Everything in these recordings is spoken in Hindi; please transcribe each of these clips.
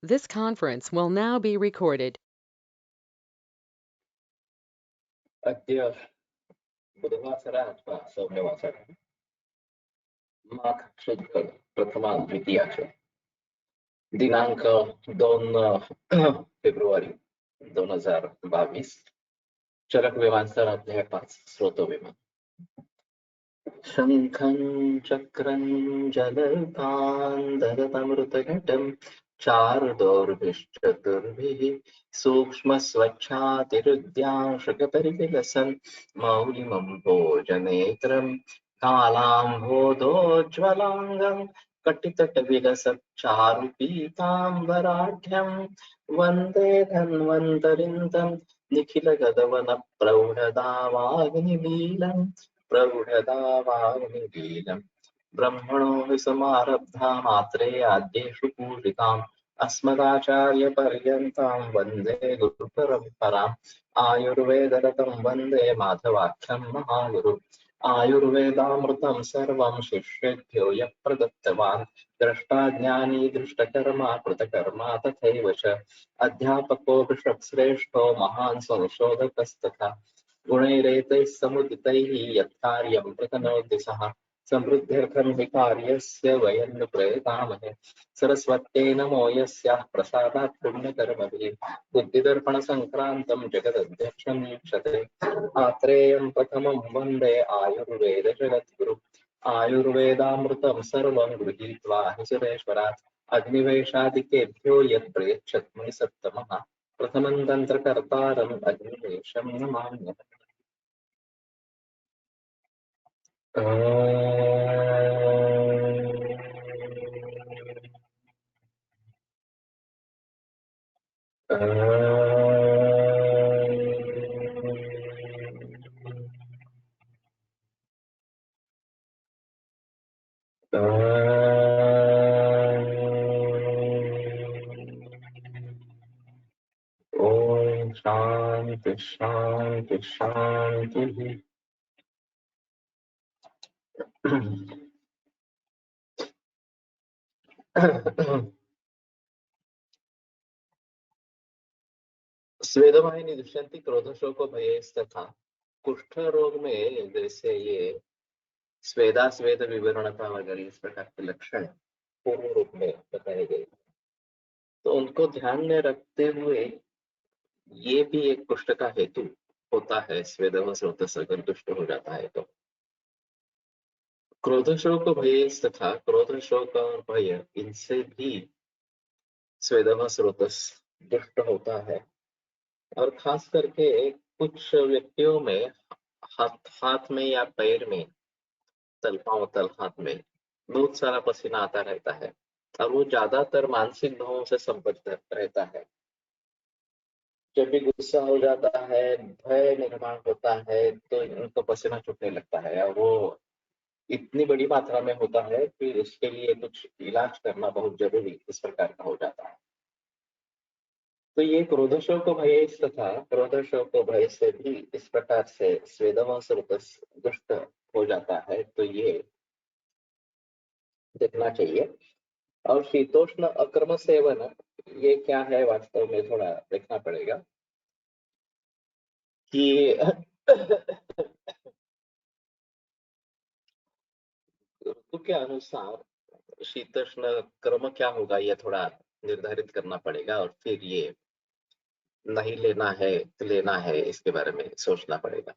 This conference will now be recorded. अद्य बुधवासरः अथवा सौम्यवासरः माघ शुद्ध प्रथमा द्वितीया च दिनांक 2 फेब्रुवारी 2022 चरक विमानस्थळ अध्याय 5 स्रोतो विमान शंखं चक्रं जलपान ददतमृतघटं चारुदौर्भिश्चतुर्भिः सूक्ष्मस्वच्छातिरुद्याशकपरिविलसन् मौलिमम्भोजनेत्रं कालाम्भोदोज्ज्वलाङ्गं कटितटविलसच्चारुपीताम्बराढ्यं वन्दे धन्वन्तरिं तं निखिलगगनप्रौढदावाग्निमीलम् प्रौढदावाग्निमीलम् ब्रह्मणो हि समारब्धा मात्रे आद्येषु पूजिताम् अस्मदाचार्यपर्यन्तां वन्दे गुरुपरम्पराम् आयुर्वेदरतं वन्दे माधवाख्यं महागुरु आयुर्वेदामृतं सर्वं शिष्येभ्यो यः प्रदत्तवान् द्रष्टा ज्ञानी दृष्टकर्मा कृतकर्मा तथैव च अध्यापको विश्वश्रेष्ठो महान् संशोधकस्तथा गुणैरेतैः समुदितैः यत्कार्यं प्रतनोति सः समृद्ध्यर्थं हि कार्यस्य वयं नु प्रयतामहे सरस्वत्यै नमो यस्याः प्रसादात् पुण्यकर्मभिः बुद्धिदर्पणसङ्क्रान्तं जगदध्यक्षं वीक्षते आत्रेयं प्रथमं वन्दे आयुर्वेदजगद्गुरुम् आयुर्वेदामृतं सर्वं गृहीत्वा हि सुरेश्वरात् अग्निवेशादिकेभ्यो यत् प्रयच्छत् मुनिसत्तमः प्रथमं तन्त्रकर्तारम् अग्निवेशं नमाम्यहम्। ओम शांति शांति शांति। स्वेदवाहिनी दुष्यंती क्रोधशोक भयस्तथा कुष्ठ रोग में जैसे ये स्वेदा स्वेद विवरणता वगैरह इस प्रकार के लक्षण पूर्ण रूप में बताए गए, तो उनको ध्यान में रखते हुए ये भी एक कुष्ठ का हेतु होता है। स्वेद व स्रोतस अगर दुष्ट हो जाता है तो क्रोध शोक भय तथा क्रोध शोक और भय इनसे भी स्वेद व स्रोतस दुष्ट होता है। और खास करके कुछ व्यक्तियों में हाथ में या पैर में तलपांव तल हाथ में बहुत सारा पसीना आता रहता है और वो ज्यादातर मानसिक भावों से संबद्ध रहता है। जब भी गुस्सा हो जाता है, भय निर्माण होता है, तो इनको पसीना छूटने लगता है और वो इतनी बड़ी मात्रा में होता है कि उसके लिए कुछ इलाज करना बहुत जरूरी इस प्रकार का हो जाता है। तो ये क्रोधशोक भय तथा क्रोधशोक भय से भी इस प्रकार से स्वेदवा स्रोतस दुष्ट हो जाता है, तो ये देखना चाहिए। और शीतोष्ण अक्रम सेवन ये क्या है वास्तव में थोड़ा देखना पड़ेगा कि ऋतु के अनुसार शीतोष्ण क्रम क्या होगा ये थोड़ा निर्धारित करना पड़ेगा और फिर ये नहीं लेना है तो लेना है, इसके बारे में सोचना पड़ेगा।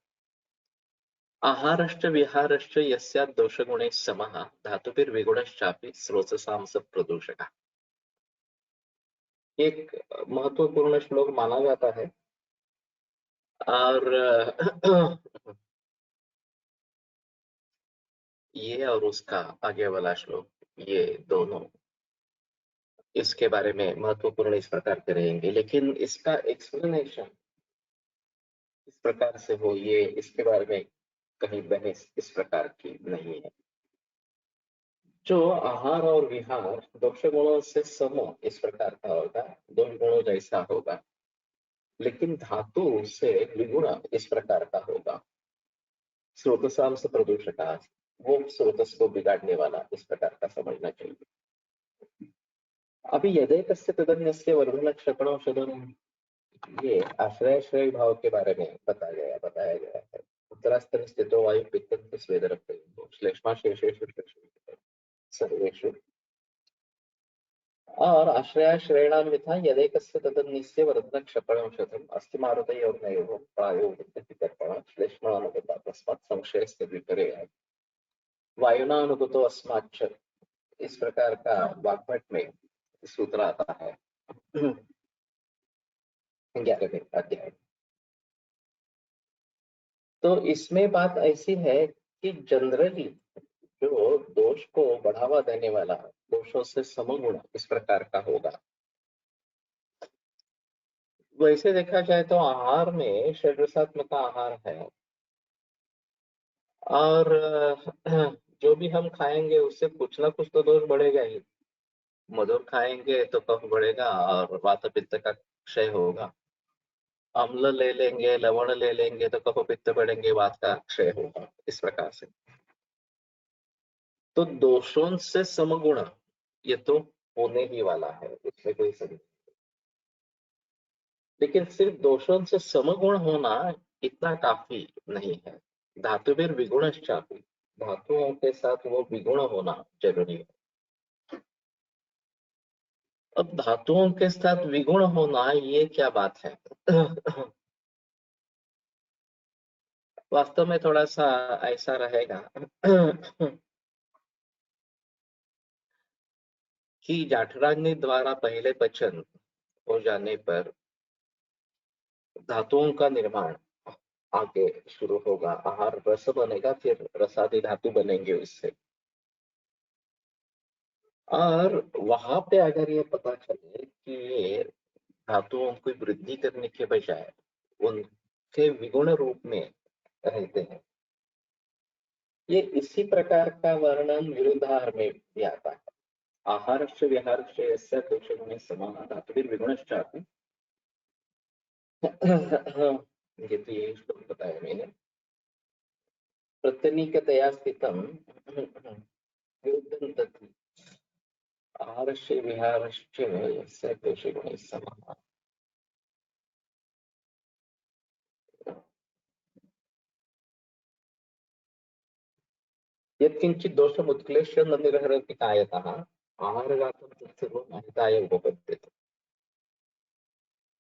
आहारश्च विहारश्च यस्यात् दोषगुणैः समः धातुभिर्विगुणश्चापि स्रोतसां स प्रदूषकः। एक महत्वपूर्ण श्लोक माना जाता है और ये और उसका आगे वाला श्लोक, ये दोनों इसके बारे में महत्वपूर्ण इस प्रकार के रहेंगे, लेकिन इसका एक्सप्लेनेशन इस प्रकार से हो ये इसके बारे में कहीं बहस इस प्रकार की नहीं है। जो आहार और विहार दोष गुणों से सम इस प्रकार का होगा, दोष गुणों जैसा होगा, लेकिन धातु से विगुण इस प्रकार का होगा। स्रोतसाम से प्रदूषका, वो स्रोतस को बिगाड़ने वाला इस प्रकार का समझना चाहिए। अभी यदेकस्य तदन्यस्य वर्धनक्षपणौषधम, ये आश्रयाश्रय भाव के बारे में बताया गया है। उत्तरास्थ स्थितो वायु पित्त स्वेद रक्त श्लेष्मा शेषेषु सर्वेषु, और आश्रयाश्रयणाम यथा यदेकस्य तदन्यस्य वर्धनक्षपणौषधम अस्ति मारुतयोर्नयोः प्रायो विद्यति श्लेष्मानुगता तस्मात् संशयस्य विपर्ययात् वायुनानुगतो अस्माच्च, इस प्रकार का वाग्भट में सूत्र आता है 11वें अध्याय। तो इसमें बात ऐसी है कि जनरली जो दोष को बढ़ावा देने वाला दोषों से समगुण इस प्रकार का होगा। वैसे देखा जाए तो आहार में षड्रसात्मक आहार है, और जो भी हम खाएंगे उससे कुछ ना कुछ तो दोष बढ़ेगा ही। मधुर खाएंगे तो कफ बढ़ेगा और वात पित्त का क्षय होगा। अम्ल ले लेंगे, लवण ले लेंगे तो कफ पित्त बढ़ेंगे, वात का क्षय होगा। इस प्रकार से तो दोषों से समगुण ये तो होने ही वाला है, इसमें कोई सही। लेकिन सिर्फ दोषों से समगुण होना इतना काफी नहीं है। धातुभिर विगुणश्चापि, धातुओं के साथ वो विगुण होना जरूरी है। अब धातुओं के साथ विगुण होना ये क्या बात है? वास्तव में थोड़ा सा ऐसा रहेगा कि जाठराग्नि द्वारा पहले पचन हो जाने पर धातुओं का निर्माण आगे शुरू होगा। आहार रस बनेगा, फिर रसादि धातु बनेंगे उससे। और वहां पे अगर ये पता चले कि ये धातुओं की वृद्धि करने के बजाय उनके विगुण रूप में रहते हैं, ये इसी प्रकार का वर्णन विरुद्धाहार में भी आता है। आहारश्च विहारश्च यस्य दोषगुणे समानः धातुभिः विगुणश्चापि ये तो ये श्लोक बताया मैंने। प्रत्यनीकतया स्थितं विरुद्धं तत् आहारस्य विहारश्च यस्य दोषगुणे समानः। यत्किंचित् दोषम् उत्क्लेश्य न निरहरति कायतः आहारघातं तत्सर्वम् अहिताय उपपद्यते।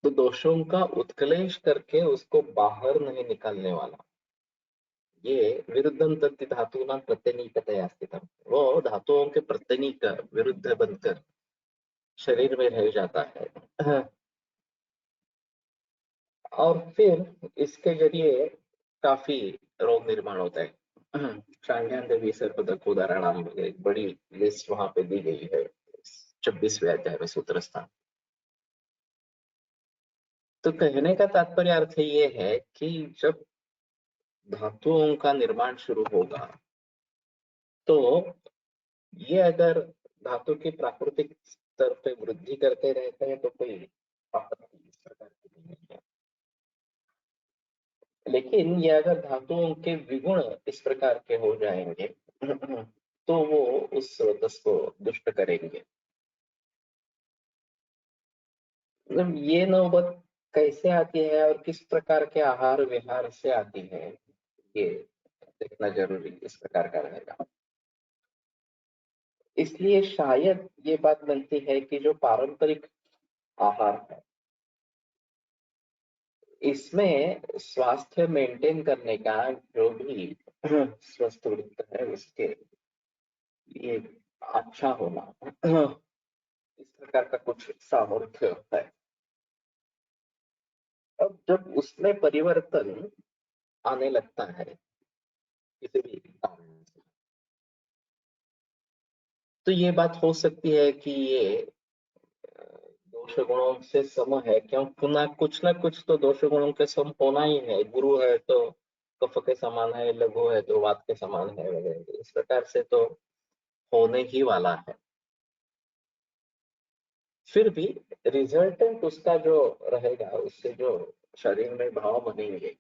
तो दोषों का उत्क्लेश करके उसको बाहर नहीं निकालने वाला, ये विरुद्धं तत् धातूनां प्रत्यनीकतया स्थितम्, वो धातुओं के प्रत्यनीक विरुद्ध बनकर शरीर में रह जाता है। और फिर इसके जरिए काफी रोग निर्माण होता है। शांग्यान देवी सर्पदक उदाहरण एक बड़ी लिस्ट वहां पे दी गई है 26वें अध्याय में सूत्र स्थान। तो कहने का तात्पर्य अर्थ ये है कि जब धातुओं का निर्माण शुरू होगा तो ये अगर धातु की प्राकृतिक स्तर पे वृद्धि करते रहते हैं तो कोई आपत्ति इस प्रकार की नहीं है। लेकिन ये अगर धातुओं के विगुण इस प्रकार के हो जाएंगे तो वो उस स्रोतस को दुष्ट करेंगे। मतलब ये नौबत कैसे आती है और किस प्रकार के आहार विहार से आती है, ये देखना जरूरी इस प्रकार का रहेगा। इसलिए शायद ये बात बनती है कि जो पारंपरिक आहार है इसमें स्वास्थ्य मेंटेन करने का जो भी स्वस्थ वृत्त है उसके लिए अच्छा होना इस प्रकार का कुछ सामर्थ्य है। अब जब उसमें परिवर्तन आने लगता है किसी भी कारण से, तो ये बात हो सकती है कि ये दोष गुणों से सम है। क्यों? पुनः कुछ ना कुछ तो दोष गुणों के सम होना ही है। गुरु है तो कफ के समान है, लघु है तो वात के समान है वगैरह, इस प्रकार से तो होने ही वाला है। फिर भी रिजल्टेंट उसका जो रहेगा, उससे जो शरीर में भाव बनेंगे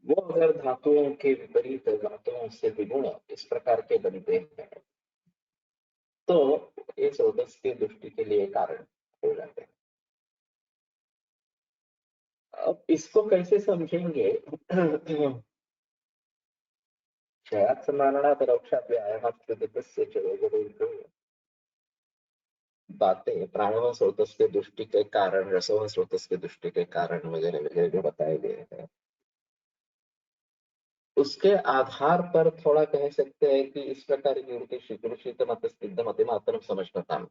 वो अगर धातुओं के विपरीत धातुओं से विगुण इस प्रकार के बनते हैं तो ये स्रोतस की दृष्टि के लिए कारण हो जाते हैं। अब इसको कैसे समझेंगे? क्षयात् समानणात् रक्षात् व्यायामात् कृतस्य च रोगो बातें प्राणव स्रोतस के दृष्टि के कारण, रसोह स्रोतस के दृष्टि के कारण वगैरह वगैरह जो बताए गए हैं, उसके आधार पर थोड़ा कह सकते हैं कि इस प्रकार की उनकी गुरु शीत मत स्निग्ध मति मात्र समझता हूँ।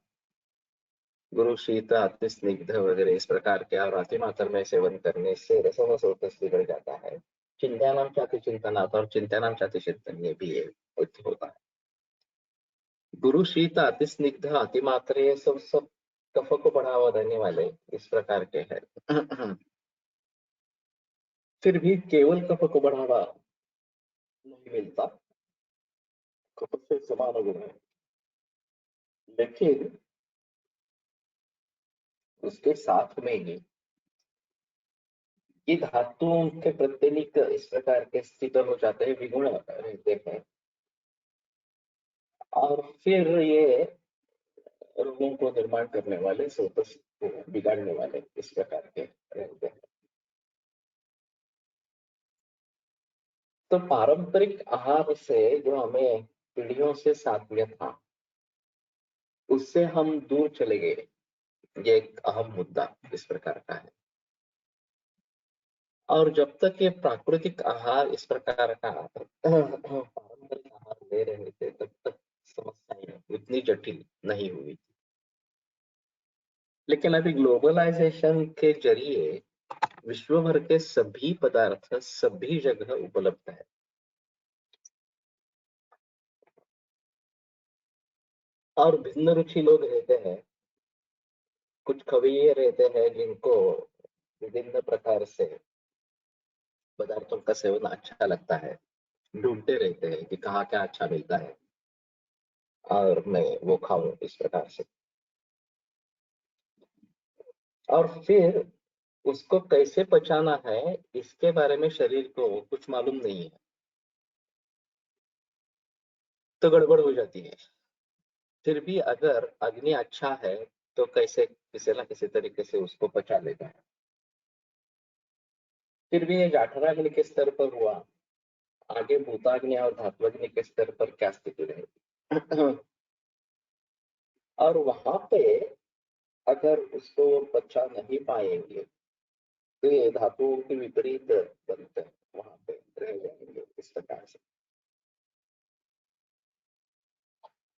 गुरु शीत अति स्निग्ध वगैरह इस प्रकार के और अति मात्रा में सेवन करने से रसोह स्रोतस बिगड़ जाता है। चिंतानाम चाति चिंतनात् और चिंतानाम चाति चिंतन ये भी होता है। गुरु शीत अति स्निग्ध अति मात्रा ये सब कफ को बढ़ावा देने वाले इस प्रकार के हैं। फिर भी केवल कफ को बढ़ावा नहीं मिलता, कफ से समान गुण है, लेकिन उसके साथ में ही ये धातुओं के प्रत्येक इस प्रकार के स्थित हो जाते हैं, विगुण रहते हैं, और फिर ये रोगों को निर्माण करने वाले, स्रोतस को बिगाड़ने वाले इस प्रकार के रहते हैं। तो पारंपरिक आहार से जो हमें पीढ़ियों से साथ था, उससे हम दूर चले गए। ये एक अहम मुद्दा इस प्रकार का है। और जब तक ये प्राकृतिक आहार इस प्रकार का पारंपरिक आहार ले रहे थे, तब तक समस्याएं उतनी जटिल नहीं हुई। लेकिन अभी ग्लोबलाइजेशन के जरिए विश्व भर के सभी पदार्थ सभी जगह उपलब्ध है। और भिन्न रुचि लोग रहते हैं, कुछ कवि रहते हैं जिनको विभिन्न प्रकार से पदार्थों का सेवन अच्छा लगता है, ढूंढते रहते हैं कि कहाँ क्या अच्छा मिलता है और मैं वो खाऊं इस प्रकार से। और फिर उसको कैसे पचाना है इसके बारे में शरीर को कुछ मालूम नहीं है, तो गड़बड़ हो जाती है। फिर भी अगर अग्नि अच्छा है तो कैसे किसी ना किसी तरीके से उसको पचा लेता है। फिर भी ये जाठराग्नि के स्तर पर हुआ, आगे भूताग्नि और धात्वाग्नि के स्तर पर क्या स्थिति रहेगी? और वहां पे अगर उसको पचा नहीं पाएंगे तो ये धातुओं के विपरीत बनते हैं, वहां पे रह जाएंगे इस प्रकार से।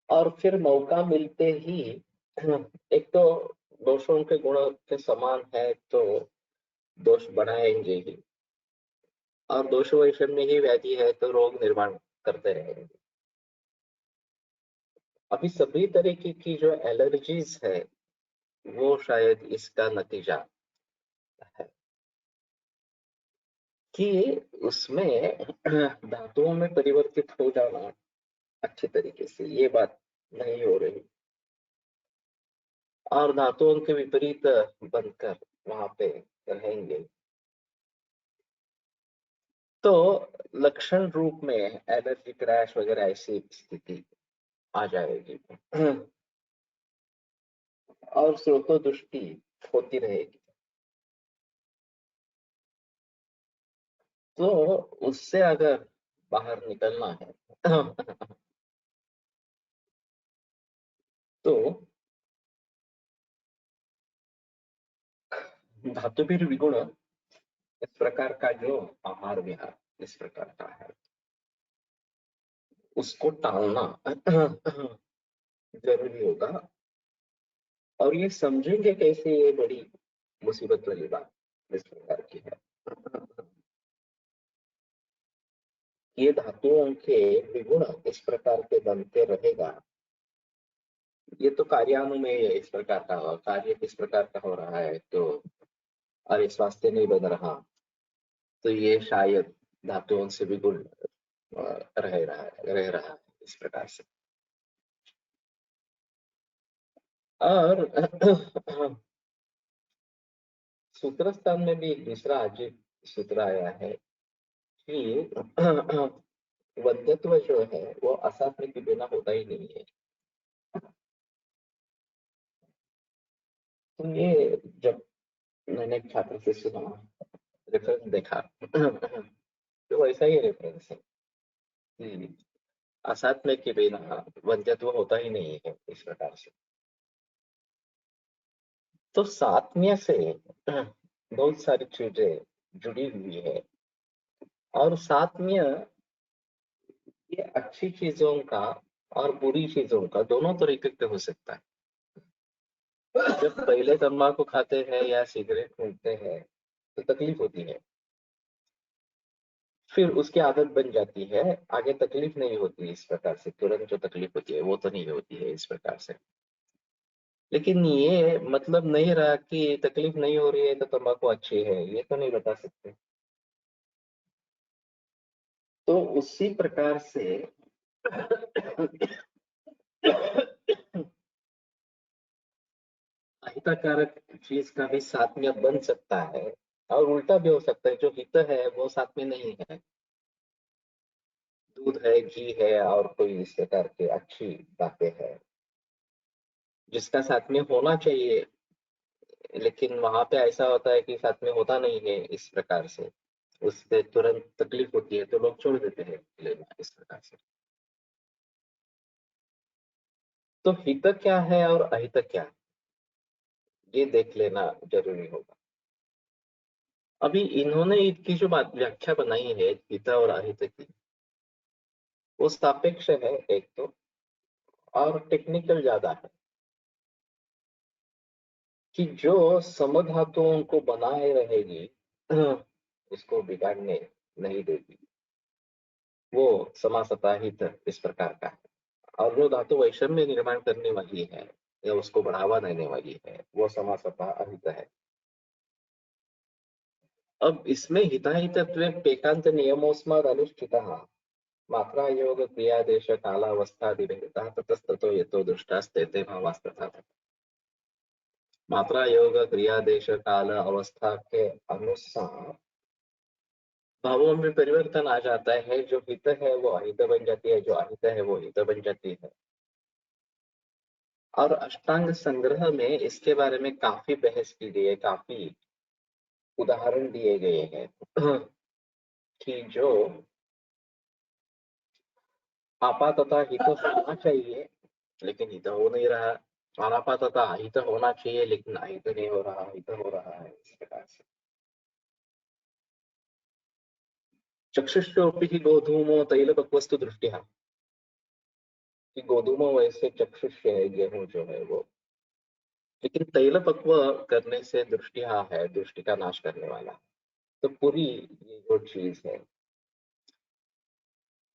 और फिर मौका मिलते ही एक तो दोषों के गुण के समान है तो दोष बढ़ाएंगे ही, और दोष वैषम्य ही व्याधि है तो रोग निर्माण करते रहेंगे। अभी सभी तरीके की जो एलर्जीज है वो शायद इसका नतीजा है कि उसमें धातुओं में परिवर्तित हो जाना अच्छे तरीके से ये बात नहीं हो रही, और धातुओं के विपरीत बनकर वहां पे रहेंगे तो लक्षण रूप में एलर्जी क्रैश वगैरह ऐसी स्थिति आ जाएगी। और स्रोतो दृष्टि होती रहेगी। तो उससे अगर बाहर निकलना है तो धातु भी विगुण इस प्रकार का जो आहार विहार इस प्रकार का है उसको टालना जरूरी होगा। और ये समझेंगे कैसे, ये बड़ी मुसीबत वाली बात इस प्रकार की है। ये धातुओं के विगुण इस प्रकार के बनते रहेगा, ये तो कार्यानुमेय इस प्रकार का कार्य किस प्रकार का हो रहा है, तो अरे स्वास्थ्य नहीं बन रहा तो ये शायद धातुओं से विगुण रह रहा है इस प्रकार से। और सूत्र स्थान में भी एक दूसरा अजीब सूत्र आया है कि वध्यत्व जो है वो असात्विक के बिना होता ही नहीं है। तो ये जब मैंने एक छात्र से सुना, रेफरेंस देखा तो वैसा ही रेफरेंस है कि असात्म के बिना वंध्यत्व होता ही नहीं है इस प्रकार से। तो सात्म्य से बहुत सारी चीजें जुड़ी हुई है, और सात्म्य ये अच्छी चीजों का और बुरी चीजों का दोनों तरीके से हो सकता है। जब पहले तंबाकू खाते हैं या सिगरेट पीते हैं तो तकलीफ होती है, फिर उसकी आदत बन जाती है, आगे तकलीफ नहीं होती इस प्रकार से, तुरंत जो तकलीफ होती है वो तो नहीं होती है इस प्रकार से। लेकिन ये मतलब नहीं रहा कि तकलीफ नहीं हो रही है तो तंबाकू अच्छी है, ये तो नहीं बता सकते। तो उसी प्रकार से अहितकारक चीज का भी साथ में बन सकता है, और उल्टा भी हो सकता है, जो हित है वो साथ में नहीं है। दूध है, घी है और कोई इस प्रकार की अच्छी बातें हैं जिसका साथ में होना चाहिए, लेकिन वहां पे ऐसा होता है कि साथ में होता नहीं है इस प्रकार से, उससे तुरंत तकलीफ होती है तो लोग छोड़ देते हैं लेना इस प्रकार से। तो हित क्या है और अहित क्या है, ये देख लेना जरूरी होगा। अभी इन्होंने इसकी जो बात व्याख्या बनाई है हित और अहित की, वो सापेक्ष है एक तो, और टेक्निकल ज्यादा है, कि जो समधातुओं को बनाए रहेगी उसको बिगाड़ने नहीं देगी, वो समासता हित इस प्रकार का है। और जो धातु वैषम्य निर्माण करने वाली है या उसको बढ़ावा देने वाली है वो समासता अहित है। अब इसमें हिताहितत्वे पेकांत नियमोस्माद अनुष्ठितः मात्रा योग क्रियादेश कालावस्थादिभेदः ततस्ततो यतो दृष्टास्तेते भावास्तथा। मात्रा योग क्रियादेश काल अवस्था के अनुसार भावों में परिवर्तन आ जाता है, जो हित है वो अहित बन जाती है, जो अहित है वो हित बन जाती है। और अष्टांग संग्रह में इसके बारे में काफी बहस की गई है, काफी उदाहरण दिए गए हैं कि जो आपातता हित होना चाहिए लेकिन हित हो नहीं रहा, अनापातता अहित होना चाहिए लेकिन अहित नहीं हो रहा, हित हो रहा है इस प्रकार से। चक्षुष्टोपि हि गोधूमो तैलपक्वस्तु दृष्टिया, कि गोधूमो वैसे चक्षुष है, गेहूं जो है वो, लेकिन तैल पक्व करने से दृष्टिया है, दृष्टि का नाश करने वाला। तो पूरी ये जो चीज है,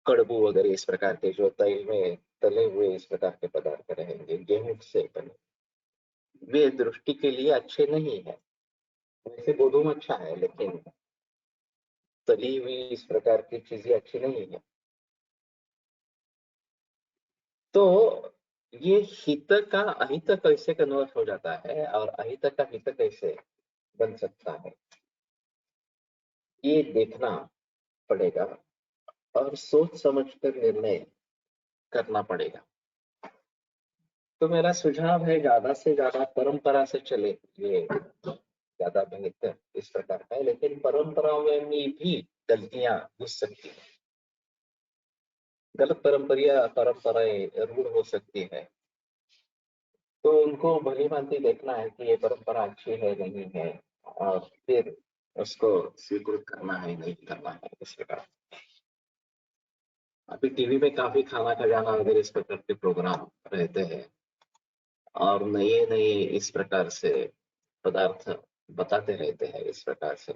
कड़बू वगैरह इस प्रकार के जो तेल में तले हुए इस प्रकार के पदार्थ रहेंगे गेहूं से बने, वे दृष्टि के लिए अच्छे नहीं है। वैसे गोधूम अच्छा है लेकिन तली हुई इस प्रकार की चीजें अच्छी नहीं है। तो ये हित का अहित कैसे कन्वर्ट हो जाता है और अहित का हित कैसे बन सकता है, ये देखना पड़ेगा और सोच समझ कर निर्णय करना पड़ेगा। तो मेरा सुझाव है ज्यादा से ज्यादा परंपरा से चले, ये ज्यादा बेहतर इस प्रकार का है, लेकिन परंपराओं में भी गलतियां घुस सकती है, गलत परंपराएं रूढ़ हो सकती है। तो उनको भली भांति देखना है कि ये परंपरा अच्छी है नहीं है, और फिर उसको स्वीकृत करना है नहीं करना है इस प्रकार। अभी टीवी में काफी खाना खजाना वगैरह इस प्रकार के प्रोग्राम रहते हैं, और नए नए इस प्रकार से पदार्थ बताते रहते हैं इस प्रकार से।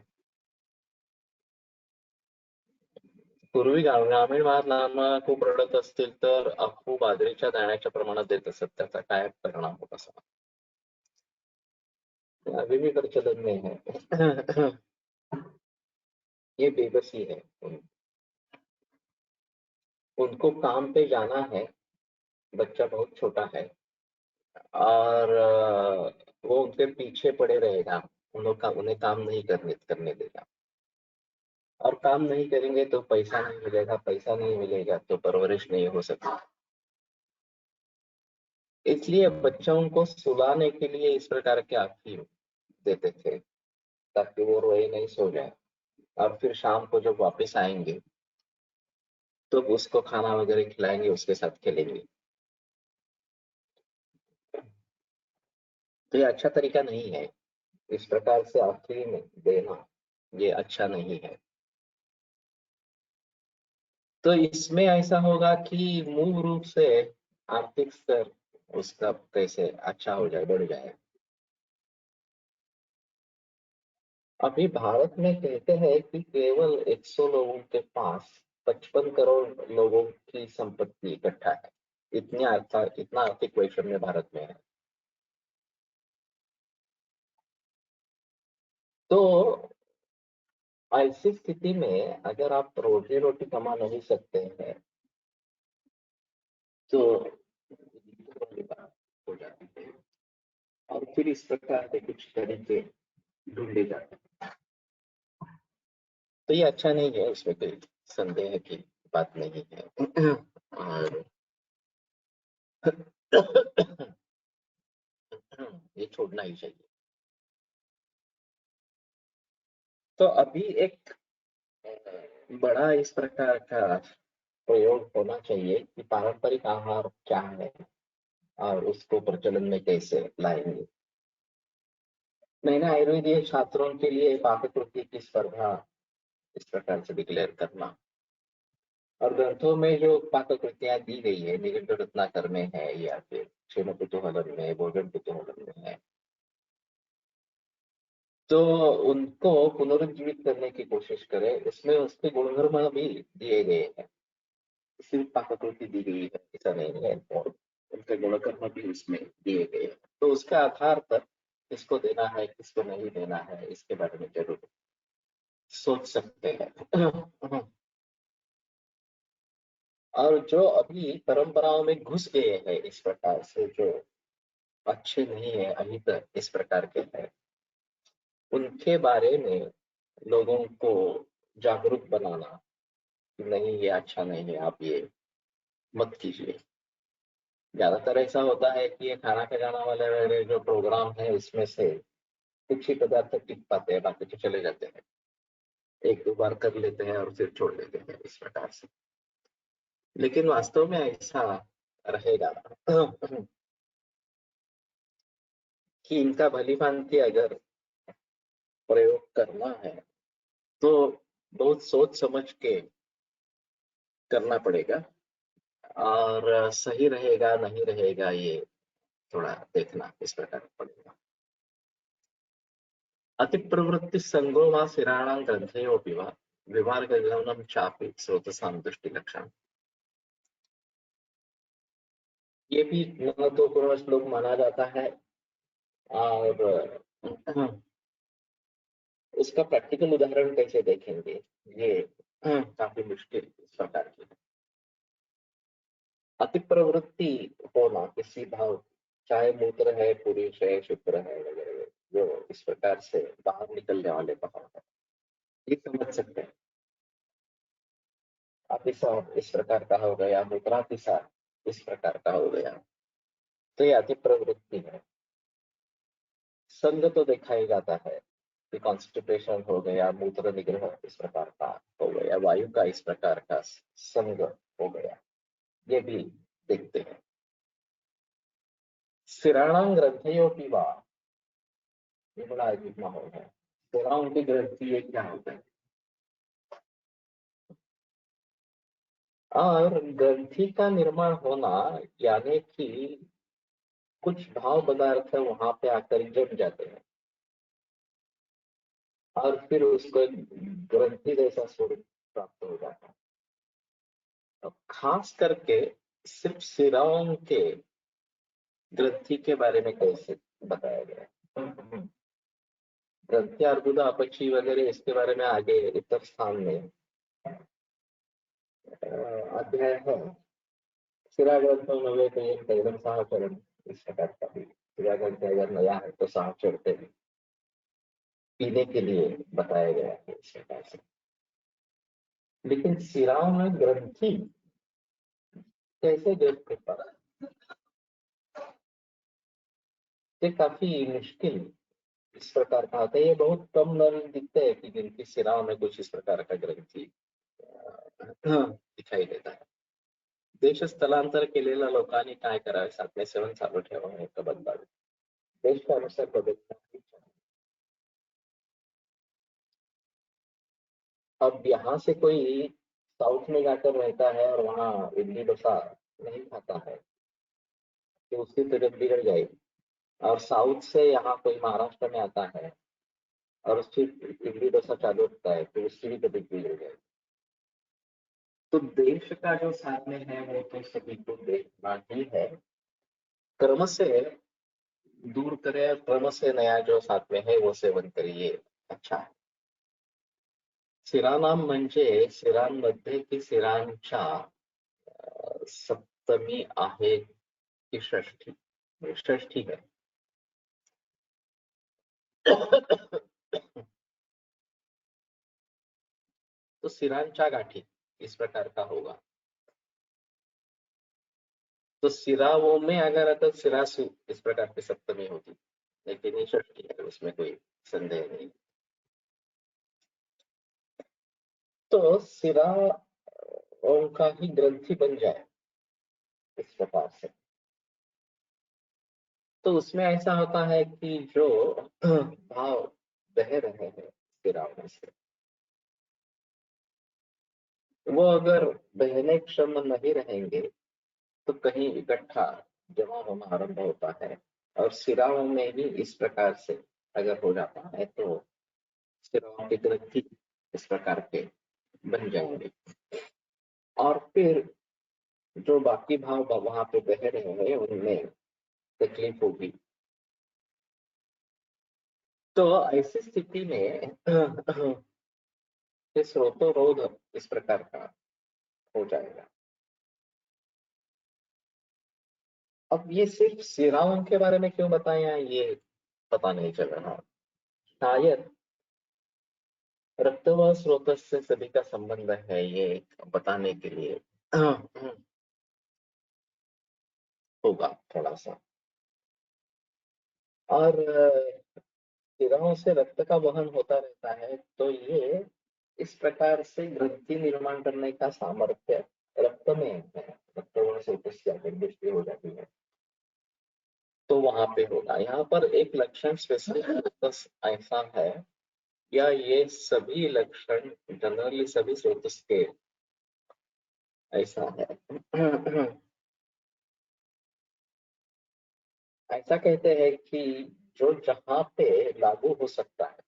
पूर्वी ग्रामीण भागात लहान मुलं खूप रडत असतील तर अफू बाजरीच्या दाण्याच्या प्रमाणात देत असत, त्याचा काय परिणाम होत असा, अभी भी प्रचलन में है ये बेबसी है। उनको काम पे जाना है, बच्चा बहुत छोटा है, और वो उनके पीछे पड़े रहेगा, उन्हें काम नहीं करने करने देगा, और काम नहीं करेंगे तो पैसा नहीं मिलेगा, पैसा नहीं मिलेगा तो परवरिश नहीं हो सकती। इसलिए बच्चों को सुलाने के लिए इस प्रकार के अफीम देते थे ताकि वो रोए नहीं, सो जाए। और फिर शाम को जब वापस आएंगे तो उसको खाना वगैरह खिलाएंगे, उसके साथ खेलेंगे। तो ये अच्छा तरीका नहीं है, इस प्रकार से अफीम देना ये अच्छा नहीं है। तो इसमें ऐसा होगा कि मूल रूप से आर्थिक स्तर उसका कैसे अच्छा हो जाए, बढ़ जाए। अभी भारत में कहते हैं कि केवल 100 लोगों के पास 55 करोड़ लोगों की संपत्ति इकट्ठा है। इतना आर्थिक वैषम्य भारत में है। तो ऐसी स्थिति में अगर आप रोजी रोटी कमा नहीं सकते हैं तो बड़ी बात हो जाती है। और फिर इस प्रकार के कुछ तरीके ढूंढे जाते हैं। तो ये अच्छा नहीं है, इसमें कोई संदेह की बात नहीं है। और ये छोड़ना ही चाहिए। तो अभी एक बड़ा इस प्रकार का प्रयोग होना चाहिए कि पारंपरिक आहार क्या है और उसको प्रचलन में कैसे लाएंगे। मैंने आयुर्वेदीय छात्रों के लिए पाककृति की स्पर्धा इस प्रकार से डिक्लेयर करना, और ग्रंथों में जो पाककृतियां दी गई है, निरंतर रत्नाकर में है या फिर क्षेम कुतूहलम में, भोजन कुतूहलम में है, तो उनको पुनरुज्जीवित करने की कोशिश करें। इसमें उसके गुणधर्म भी दिए गए हैं, सिर्फ पाककृति दी गई है ऐसा नहीं है, और उनके गुणकर्म भी उसमें दिए गए हैं। तो उसके आधार पर किसको देना है, किसको नहीं देना है, इसके बारे में जरूर सोच सकते हैं। और जो अभी परंपराओं में घुस गए हैं इस प्रकार से, जो अच्छे नहीं है, अभी तक इस प्रकार के हैं, उनके बारे में लोगों को जागरूक बनाना कि नहीं ये अच्छा नहीं है, आप ये मत कीजिए। ज्यादातर ऐसा होता है कि ये खाना खजाना वाले जो प्रोग्राम है उसमें से कुछ ही पदार्थ टिक पाते हैं, बाकी तो चले जाते हैं, एक दो बार कर लेते हैं और फिर छोड़ देते हैं इस प्रकार से। लेकिन वास्तव में ऐसा रहेगा कि इनका भली भांति अगर प्रयोग करना है तो बहुत सोच समझ के करना पड़ेगा, और सही रहेगा नहीं रहेगा ये थोड़ा देखना इस प्रकार पड़ेगा। अति प्रवृत्ति संगो वा शिराणां ग्रंथयोऽपि वा विमार्गगमनं चापि स्रोतसां दृष्टि लक्षण। ये भी महत्वपूर्ण श्लोक माना जाता है, और उसका प्रैक्टिकल उदाहरण कैसे देखेंगे ये काफी मुश्किल इस प्रकार की है। अति प्रवृत्ति होना किसी भाव, चाहे मूत्र है, पुरुष है, शुक्र है वगैरह, जो इस प्रकार से बाहर निकलने वाले भाव है, ये समझ सकते हैं। अतिसार इस प्रकार का हो गया, मूत्रातिसार इस प्रकार का हो गया, तो ये अति प्रवृत्ति है। संग तो देखा ही जाता है कि कॉन्स्टिपेशन हो गया, मूत्र निग्रह इस प्रकार का हो गया, वायु का इस प्रकार का संग हो गया, ये भी देखते हैं। शिराणां ग्रंथयों की बात, ये बड़ा अजीब माहौल है। शिराओं की ग्रंथि ये क्या होता है? और ग्रंथि का निर्माण होना यानी कि कुछ भाव पदार्थ वहां पे आकर जम जाते हैं और फिर उसको ग्रंथि जैसा स्वरूप प्राप्त हो जाता है। अब खास करके सिर्फ शिराओं के ग्रंथि के बारे में कैसे बताया गया है? ग्रंथि अर्बुद अपक्षी वगैरह इसके बारे में आगे उत्तर स्थान में अध्याय है। शिरा ग्रंथ नवे तो ये एकदम साहचरण इस प्रकार का भी, शिरा ग्रंथ अगर नया है तो साहचरण पीने के लिए बताया गया है इस प्रकार से। लेकिन शिराओं में ग्रंथि कैसे देख कर पड़ा? ये काफी मुश्किल इस प्रकार का होता है। ये बहुत कम नर दिखते हैं कि जिनकी सिराओं में कुछ इस प्रकार का ग्रंथी दिखाई देता है. देश स्थलांतर केलेल्या लोकांनी काय करावे? 7 चालू ठेवावे का बदलावे? देश के अनुसार बदलना ही चाहिए. अब यहाँ से कोई साउथ में जाकर रहता है और वहाँ इडली डोसा नहीं खाता है तो उसकी तबीयत बिगड़ जाएगी. और साउथ से यहाँ कोई महाराष्ट्र में आता है और उसकी इडली डोसा चालू होता है तो उसकी भी तबीयत बिगड़ जाएगी. तो देश का जो सामने है वो तो सभी को देखना ही है. कर्म से दूर करे, कर्म से नया जो साथ में है वो सेवन करिए, अच्छा है. शिरानाम म्हणजे शिरांमध्ये की शिरांच्या सप्तमी आहे की षष्ठी? षष्ठी है. तो सिरांच्या गाठी इस प्रकार का होगा. तो सिराओं में अगर आता सिरासु इस प्रकार की सप्तमी होती, लेकिन ये षष्ठी है, उसमें कोई संदेह नहीं. तो सिराओं का ही ग्रंथि बन जाए इस प्रकार से, तो उसमें ऐसा होता है कि जो भाव बह रहे हैं सिराओं से, वो अगर बहने क्षम नहीं रहेंगे तो कहीं इकट्ठा जमा होना आरंभ होता है. और सिराओं में ही इस प्रकार से अगर हो जाता है तो सिराओं की ग्रंथि इस प्रकार के बन जाएंगे. और फिर जो बाकी भाव वहां पे बह रहे हैं उनमें तकलीफ होगी. तो ऐसी स्थिति में स्रोतोरोध इस प्रकार का हो जाएगा. अब ये सिर्फ सिराओं के बारे में क्यों बताया ये पता नहीं चल रहा. शायद रक्त व स्रोत से सभी का संबंध है ये बताने के लिए होगा थोड़ा सा. और सिराओं से रक्त का वहन होता रहता है तो ये इस प्रकार से ग्रंथि निर्माण करने का सामर्थ्य रक्त में है. रक्त व स्रोत से दृष्टि हो जाती है तो वहां पे होगा. यहाँ पर एक लक्षण स्पेशल ऐसा है या ये सभी लक्षण जनरली सभी स्रोत के ऐसा है. ऐसा कहते हैं कि जो जहाँ पे लागू हो सकता है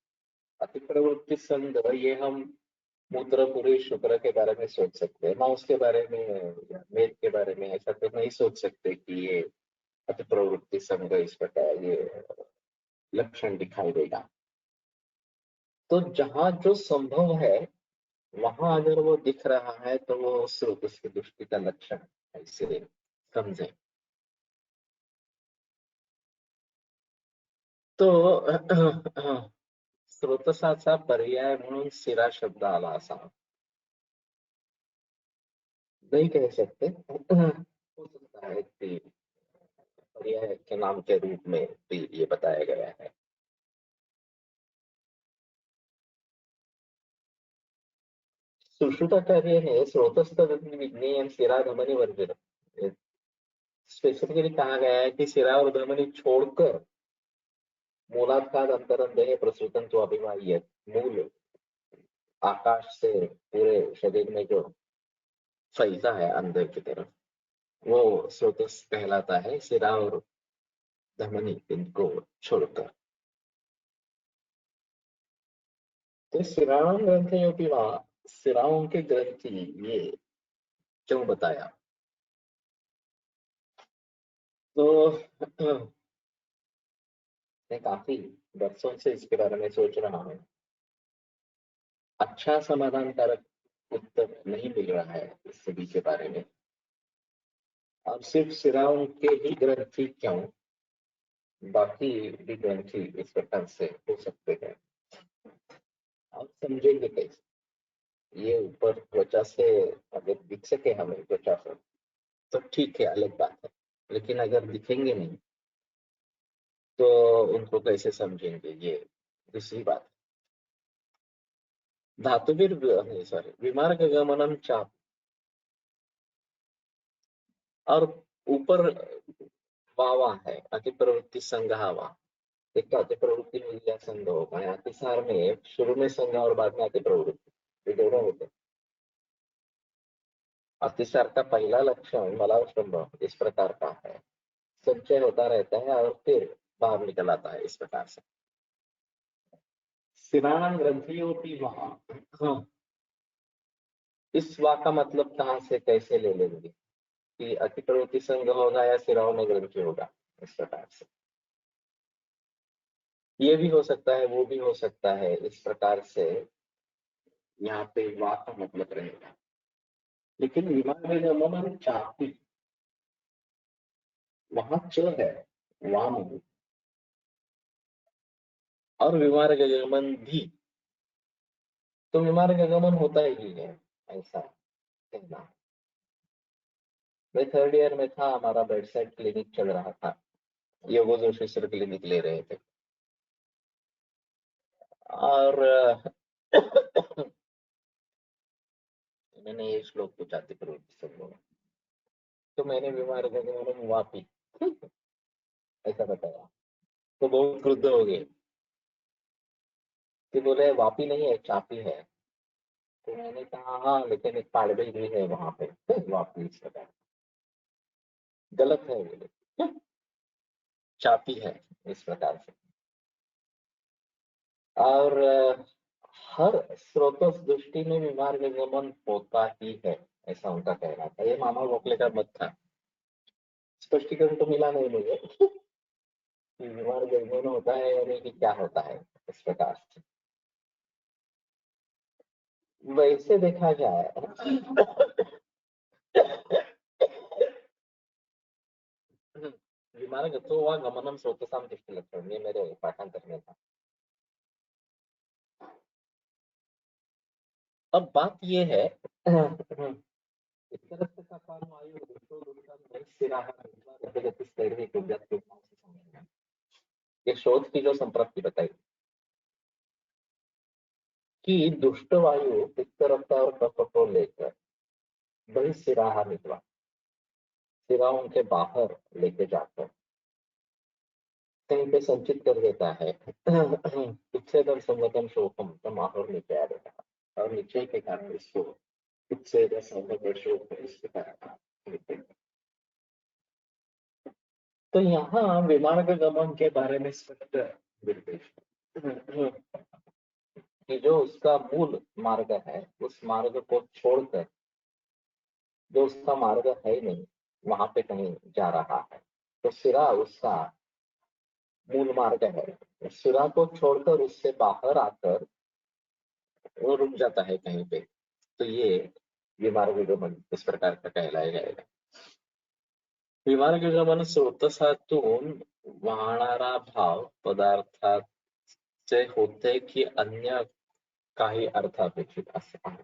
अतिप्रवृत्ति संघ, ये हम मूत्र पुरुष शुक्र के बारे में सोच सकते हैं, मांस के बारे में या मेद के बारे में ऐसा तो नहीं सोच सकते कि ये अतिप्रवृत्ति संघ इस प्रकार ये लक्षण दिखाई देगा. तो जहाँ जो संभव है वहां अगर वो दिख रहा है तो वो स्रोत की दृष्टि का लक्षण ऐसे समझे. तो स्रोतसाचा पर्याय म्हणून सिरा शब्द आला असा नहीं कह सकते. हो सकता है कि पर्याय के नाम के रूप में भी ये बताया गया है. सुश्रुताचार्य ने स्रोतस्थ विज्ञेय सिरा धमनी वर्जित, स्पेसिफिकली कहा गया है कि सिरा और धमनी छोड़कर मूलाधार अंतरंग देह प्रसूतन तो अभिवाह्य मूल आकाश से पूरे शरीर में जो फैलता है अंदर की तरफ वो स्रोत कहलाता है. सिरा और धमनी इनको छोड़कर. तो सिराणाम ग्रंथियों की सिराओं के ग्रंथि ये क्यों बताया? तो मैं काफी वर्षों से इसके बारे में सोच रहा हूँ. अच्छा समाधानकारक उत्तर नहीं मिल रहा है इस सभी के बारे में. अब सिर्फ सिराओं के ही ग्रंथि क्यों, बाकी भी ग्रंथि इस प्रकार से हो सकते हैं. आप समझेंगे कैसे? ये ऊपर त्वचा से अगर दिख सके हमें त्वचा से तो ठीक है, अलग बात है. लेकिन अगर दिखेंगे नहीं तो उनको कैसे समझेंगे, ये दूसरी बात। धातुवीर सॉरी विमार्गगमनम चाप, और ऊपर वावा है अतिप्रवृत्ति संघावा। एक तो अतिप्रवृत्ति में या संघ होगा, अतिसार में शुरू में संघ और बाद में अतिप्रवृत्ति, ये दोनों होते हैं। अतिसार का पहला लक्षण मलावस्तंभ इस प्रकार का है, संचय होता रहता है और फिर बाहर निकल आता है इस प्रकार से। सिराना ग्रंथि होती वहां, हाँ, इस वा का मतलब कहाँ से कैसे ले लेंगे कि अतिप्रवृत्ति संघ होगा या सिराओं में ग्रंथि होगा, इस प्रकार से। ये भी हो सकता है, वो भी हो सकता है, इस प्रकार से यहाँ पे वा का मतलब रहेगा। लेकिन विमान में जब हम चाहती, वहां च है, वाम, और विमार्ग गमन भी, तो विमार्ग गमन होता ही है, ऐसा कहना। मैं थर्ड ईयर में था, हमारा बेड साइड क्लिनिक चल रहा था, योगो जोशी सर क्लिनिक ले रहे थे, और मैंने ये श्लोक पूछा थी प्रवृत्ति सब लोगों, तो मैंने विमार्ग गमन वापी ऐसा बताया, तो बहुत क्रुद्ध हो गए कि बोले वापी नहीं है, चापी है। तो मैंने कहा हाँ, लेकिन एक पाड़वे भी है वहां पे वापी, इस प्रकार गलत है, बोले चापी है, इस प्रकार से। और हर स्रोतस दृष्टि में विमार्ग गमन होता ही है, ऐसा उनका कहना था। ये मामा गोखले का मत था, स्पष्टीकरण तो मिला नहीं मुझे कि विमार्ग गमन होता है यानी कि क्या होता है, इस प्रकार से। वैसे देखा जाए विमार्ग तो वह गमनम स्रोतसाम दृष्टि लक्षण, ये मेरे पाठांतर में था। अब बात ये है ये शोध की जो संपत्ति बताई कि दुष्ट वायु पित्त रक्त और कफ को लेकर बहिस्सिराहा निकला, सिराओं के बाहर लेके जाकर कहीं पे संचित कर देता है उच्छेदन संगतम शोकम, तो माहौल नीचे आ देता है, और नीचे के कारण इसको उच्छेद संगत शोक इस प्रकार। तो यहाँ विमार्ग गमन के बारे में स्पष्ट निर्देश कि जो उसका मूल मार्ग है, उस मार्ग को छोड़कर जो उसका मार्ग है नहीं, वहां पे कहीं जा रहा है, तो सिरा उसका मूल मार्ग है। सिरा को छोड़कर उससे बाहर आकर वो रुक जाता है कहीं पे, तो ये विमार्ग गमन इस प्रकार का कहलाया जाएगा। विमार्ग गमन स्रोतसातून वाहणारा भाव पदार्थाचे होते की अन्य काही अर्थ अपेक्षित असं आहे।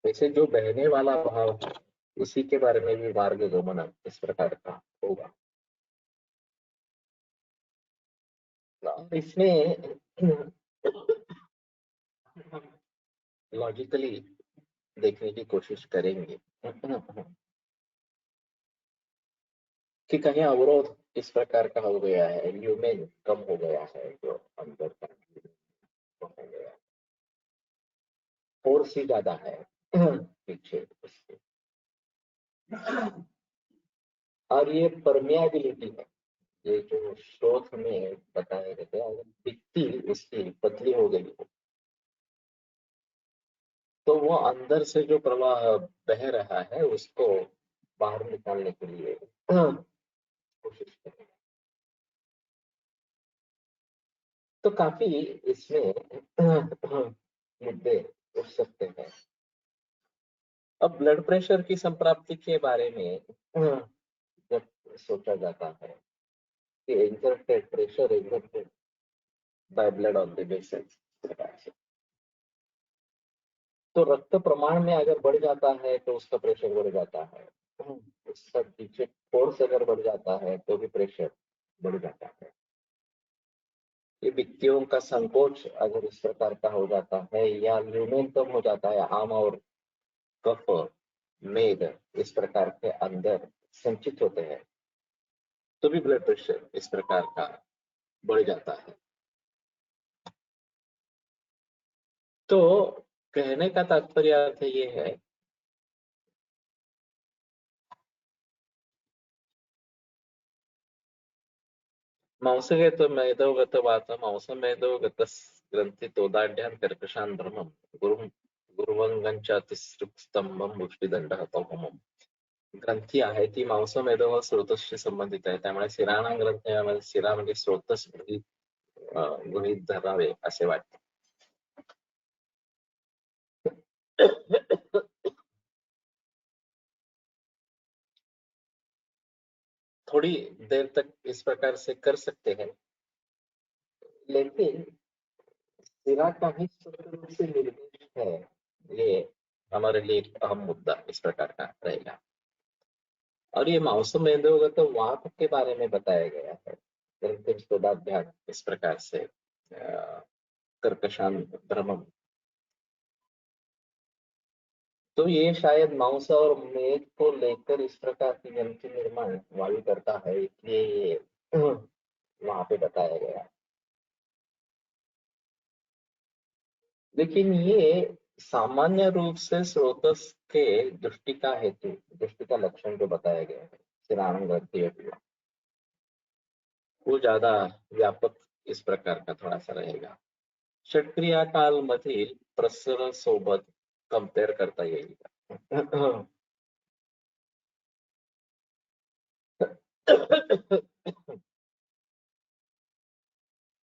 वैसे जो बहने वाला भाव है, उसी के बारे में भी मार्ग गमन इस प्रकार का होगा। और इसमें लॉजिकली देखने की कोशिश करेंगे कि कहीं अवरोध इस प्रकार का हो गया है, ल्यूमेन कम हो गया है, जो अंदर का हो गया, फोर्स ही ज्यादा है पीछे उसके, और ये परमियाबिलिटी है, ये जो स्रोत में बताया गया है, मिट्टी उसकी पतली हो गई है, तो वो अंदर से जो प्रवाह बह रहा है उसको बाहर निकालने के लिए कोशिश करें। तो काफी इसमें मुद्दे उठ सकते हैं। अब ब्लड प्रेशर की संप्राप्ति के बारे में जब सोचा जाता है कि exerted pressure exerted by blood on the vessels, तो रक्त प्रमाण में अगर बढ़ जाता है तो उसका प्रेशर बढ़ जाता है, उसका पीछे फोर्स अगर बढ़ जाता है तो भी प्रेशर बढ़ जाता है। ये भित्तियों का संकोच अगर इस प्रकार का हो जाता है या ल्यूमेन कम हो जाता है, आम और कफ मेद इस प्रकार के अंदर संचित होते हैं, तो भी ब्लड प्रेशर इस प्रकार का बढ़ जाता है। तो कहने का तात्पर्य अर्थ ये है मांसगत मेदोगत वात मांसमेदोगत ग्रंथितोदाढ्यान कर्कशान भ्रमम गुरुवंगंचा तिसृक्स्तंभम मुष्टिदंड हतोहमम। ग्रंथी आहे ती मांसमेदो व स्रोतसशी संबंधित आहे, त्यामुळे शिराणा ग्रंथामध्ये शिरा म्हणजे स्रोतस गृहीत धरावे असे वाटते। थोड़ी देर तक इस प्रकार से कर सकते हैं, लेकिन सिरा का ही स्पष्ट रूप से निर्देश है, ये हमारे लिए एक अहम मुद्दा इस प्रकार का रहेगा। और ये मांसमेदोगत वात के बारे में बताया गया है, ग्रंथितोदाढ्यान इस प्रकार से कर्कशान भ्रमम। तो ये शायद मांस और मेद को लेकर इस प्रकार की ग्रंथि निर्माण वायु करता है, इसलिए ये वहां पे बताया गया। लेकिन ये सामान्य रूप से स्रोतस के दृष्टि का हेतु, दृष्टि का लक्षण जो बताया गया है शिराण ग्रंथि, वो ज्यादा व्यापक इस प्रकार का थोड़ा सा रहेगा। षटक्रिया काल मधील प्रसरण सोबत कंपेयर करता येईल।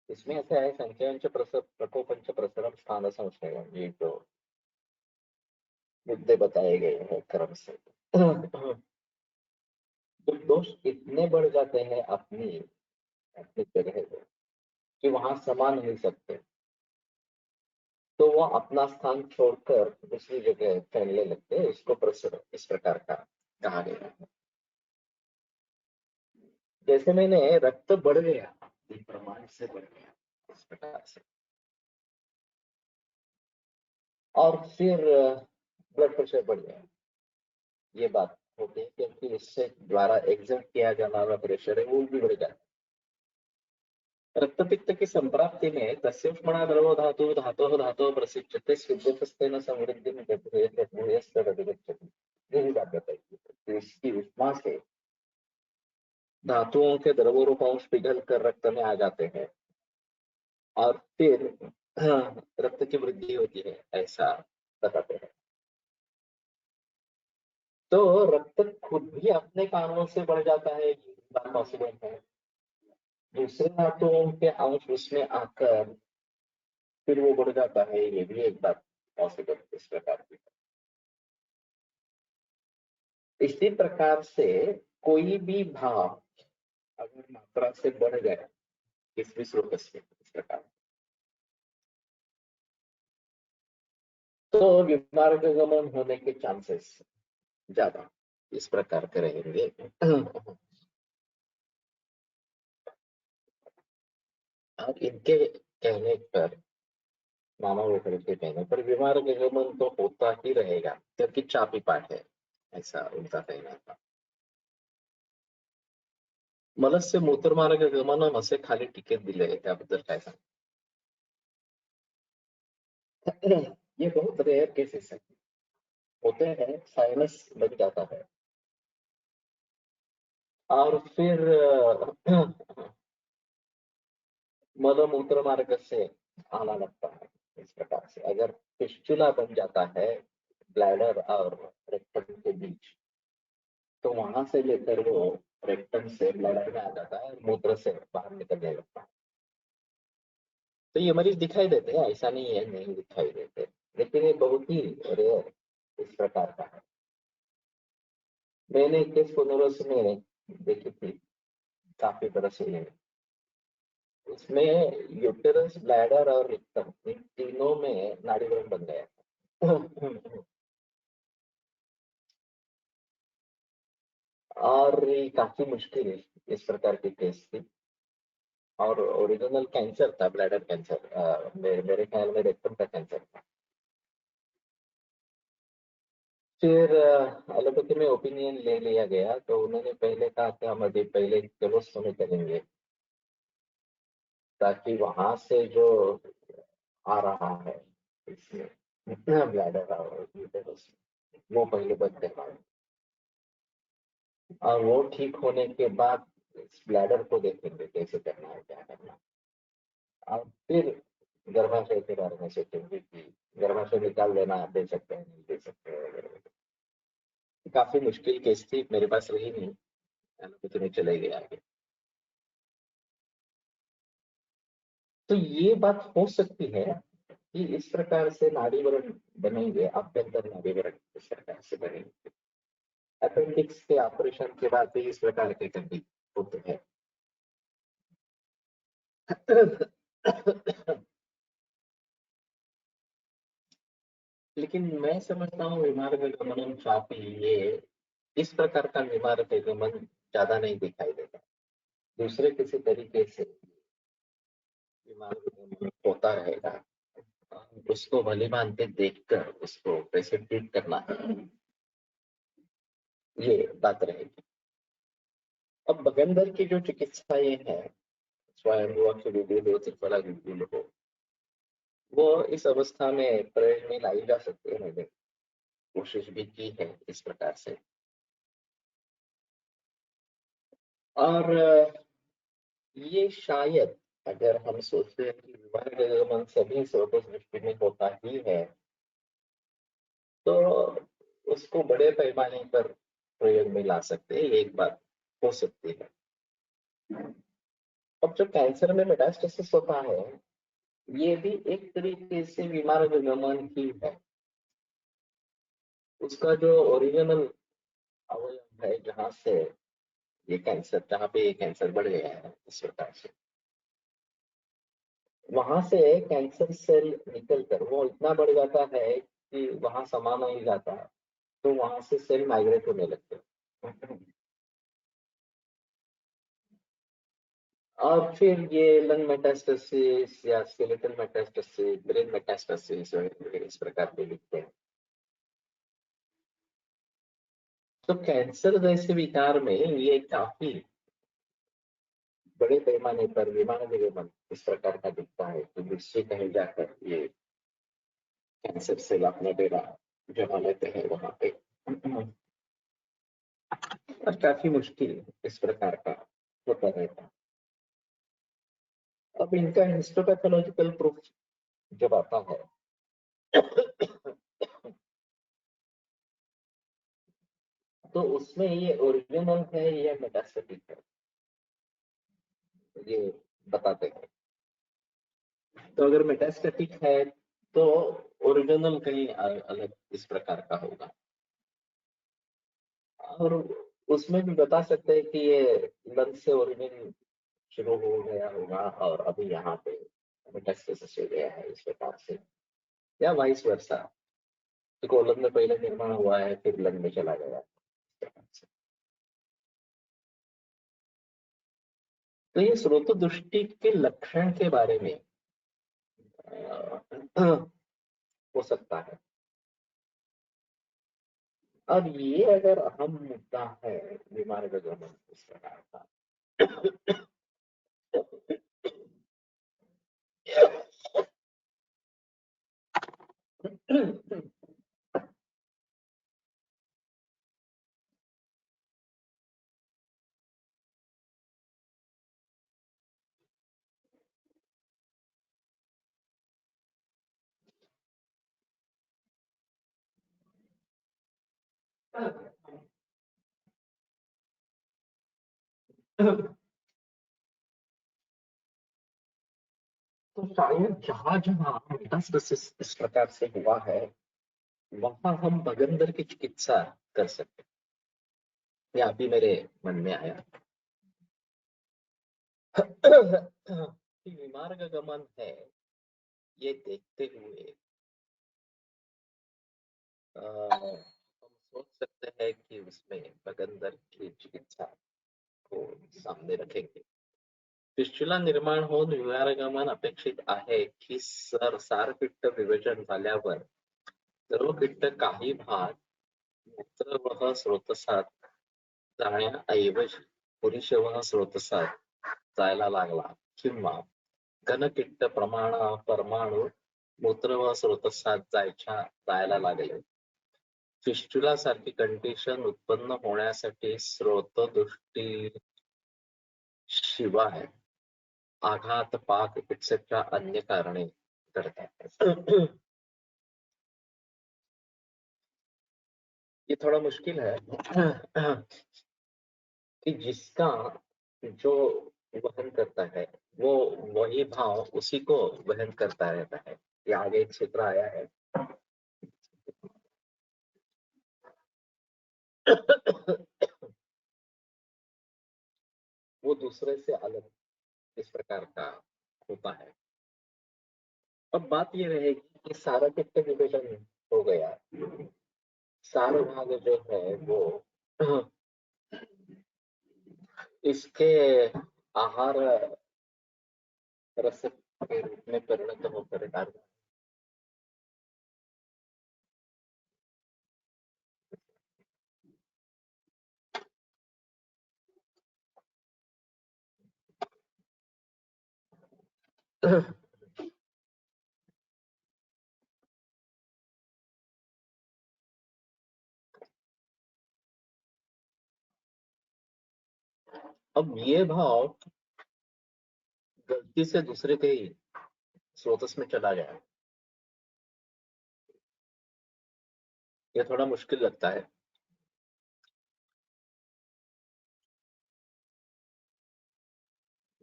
इसमें ऐसा है, संख्यांच प्रकोपंच प्रसरण स्थान संशय, ये जो मुद्दे बताए गए हैं क्रम से, तो दोष इतने बढ़ जाते हैं अपनी अपनी जगह पे कि वहां समा नहीं सकते, तो वो अपना स्थान छोड़कर दूसरी जगह फैलने लगते हैं। इसको प्रसरण इस प्रकार का कहा गया है। जैसे मैंने रक्त बढ़ गया, प्रमाण से बढ़ गया इस प्रकार से, और फिर ब्लड प्रेशर बढ़ गया, ये बात होती है, क्योंकि इससे द्वारा एग्जर्ट किया जाने वाला प्रेशर है वो भी बढ़ जाता है। रक्तपित्त की संप्राप्ति में तस्योष्मणा द्रवो धातु धातोः धातोः प्रसिच्यते शुद्धस्तेन समृद्धिं भूयस्तदधिगच्छति, यही बात बताई। तो इसकी उष्मा से धातुओं के द्रव रूपांश पिघल कर रक्त में आ जाते हैं और फिर रक्त की वृद्धि होती है, ऐसा बताते हैं। तो रक्त खुद भी अपने कारणों से बढ़ जाता है, ये बात पॉसिबल है। दूसरे धातुओं के अंश उसमें आकर फिर वो बढ़ जाता है, ये भी एक बात पॉसिबल इस प्रकार की। इसी प्रकार से कोई भी भाव अगर मात्रा से बढ़ गया किस भी स्रोत से इस प्रकार, तो विमार्ग गमन होने के चांसेस ज्यादा इस प्रकार के रहेंगे। और इनके कहने पर, मामा वगैरह के कहने पर विमार्ग गमन तो होता ही रहेगा, क्योंकि चापी पाठ है, ऐसा उनका कहना था। मलस्य मूत्रमार्ग गमन असे खाली टिकेट दिले आहे, त्याबद्दल काय सांग? ये बहुत रेयर केसेस है, होते हैं, साइनस लग जाता है और फिर मल मूत्र मार्ग से आना लगता है इस प्रकार से। अगर फिस्टुला बन जाता है ब्लैडर और रेक्टम के बीच, तो वहां से लेकर वो रेक्टम से ब्लैडर में आ जाता है, मूत्र से बाहर निकलने लगता है। तो ये मरीज दिखाई देते हैं, ऐसा नहीं है नहीं दिखाई देते, लेकिन ये बहुत ही रेयर इस प्रकार का है। मैंने एक केस पुनर्वस में देखी थी काफी बरस हुए, उसमें यूटेरस, ब्लैडर और रिक्टम, इन तीनों में नाड़ीव्रण बन गया। और ये काफी मुश्किल इस प्रकार की केस थी। और ओरिजिनल कैंसर था, ब्लैडर कैंसर, मेरे ख्याल में रेक्टम का कैंसर था। फिर एलोपैथी में ओपिनियन ले लिया गया, तो उन्होंने पहले कहा कि हम अभी पहले कोलोस्टोमी करेंगे, ताकि वहां से जो आ रहा है इसमें ब्लैडर और यूटेरस, वो पहले बंद करवाएं, और वो ठीक होने के बाद इस ब्लैडर को देखेंगे कैसे करना है, क्या करना है। और फिर गर्भाशय के बारे में सोचेंगे कि गर्भाशय निकाल देना, दे सकते हैं नहीं दे सकते हैं वगैरह। काफी मुश्किल केस थी, मेरे पास रही नहीं, एलोपैथी में चले गए आगे। तो ये बात हो सकती है कि इस प्रकार से नाड़ीवरण बनेंगे, आभ्यंतर नाड़ीवरण इस प्रकार से बनेंगे। अपेंडिक्स के ऑपरेशन के बाद भी इस प्रकार के कभी होते हैं। लेकिन मैं समझता हूँ विमार गमन चापी, ये इस प्रकार का विमार गमन ज्यादा नहीं दिखाई देता। दूसरे किसी तरीके से विमार गमन होता रहेगा, उसको भली भांति देखकर उसको कैसे ट्रीट करना है, ये बात रहेगी। अब बगंदर की जो चिकित्सा ये है, स्वयं की वीडियो हो, त्रिफला वीडियो हो, वो इस अवस्था में प्रयोग में लाई जा सकती है। मैंने कोशिश भी की है इस प्रकार से। और ये शायद अगर हम सोचते हैं कि विवाह गमन सभी स्रोतों दृष्टि में होता ही है, तो उसको बड़े पैमाने पर प्रयोग में ला सकते हैं, ये एक बात हो सकती है। अब जो कैंसर में मेटास्टेसिस होता है, ये भी एक तरीके से बीमार गमन ही है। उसका जो ओरिजिनल अवयव है, जहां से ये कैंसर, जहां पे ये कैंसर बढ़ गया है इस प्रकार से, वहां से कैंसर सेल निकलकर वो इतना बढ़ जाता है कि वहां समा नहीं जाता, तो वहां से सेल माइग्रेट होने लगते हैं। और फिर ये लंग मेटास्टेसिस या स्केलेटल मेटास्टेसिस, ब्रेन मेटास्टेसिस इस प्रकार के दिखते हैं। तो कैंसर जैसे विकार में ये काफी बड़े पैमाने पर विमान निगमन इस प्रकार का दिखता है कि दूसरे कहीं जाकर ये कैंसर सेल अपना डेरा जमा लेते हैं वहां पे। और काफी मुश्किल इस प्रकार का होता रहता है। अब इनका हिस्टोपैथोलॉजिकल प्रूफ जब आता है, तो उसमें ये ओरिजिनल है या मेटास्टेटिक है, ये बताते हैं। तो अगर मेटास्टेटिक है तो ओरिजिनल कहीं अलग इस प्रकार का होगा। और उसमें भी बता सकते हैं कि ये लंग से ओरिजिन शुरू हो गया होगा और अभी यहाँ पे मेटास्टेसिस हो गया है इस प्रकार से, या वाइस वर्सा, तो कोलन में पहले निर्माण हुआ है फिर लंग में चला गया इस प्रकार से। तो ये स्रोत दृष्टि के लक्षण के बारे में हो सकता है। अब ये अगर अहम मुद्दा है बीमार गमन इस प्रकार का, तो शायद जहां जहां मेटास्टेसिस इस प्रकार से हुआ है, वहां हम बगंदर की चिकित्सा कर सकते हैं। ये अभी मेरे मन में आया। कि बीमार का गमन है, ये देखते हुए हम सोच सकते हैं कि उसमें बगंदर की चिकित्सा को सामने रखेंगे. फिस्टुला निर्माण होऊन विहारगमन अपेक्षित आहे की सारपित्त विभाजन झाल्यावर सर्व पित्त काही भाग मूत्रवाह स्रोतसात जाण्याऐवजी पुरीशवाह स्रोतसात जायला लागला किंवा घनकिट्ट परमाणू मूत्रवाह स्रोतसात जायला लागले. फिस्टुला सारखी कंडिशन उत्पन्न होण्यासाठी स्रोतदृष्टी शिवाय आघात, पाक एक्सेट्रा अन्य कारणे करतात. ये थोड़ा मुश्किल है कि जिसका जो वहन करता है वो वही भाव उसी को वहन करता रहता है. ये आगे एक सूत्र आया है. वो दूसरे से अलग इस प्रकार का होता है. अब बात ये रहेगी कि सारा पित्त विभाजन हो गया. सारा भाग जो है वो इसके आहार रस के रूप में परिणत होकर कार्य. अब ये भाव गलती से दूसरे के ही स्रोतस में चला गया. ये थोड़ा मुश्किल लगता है.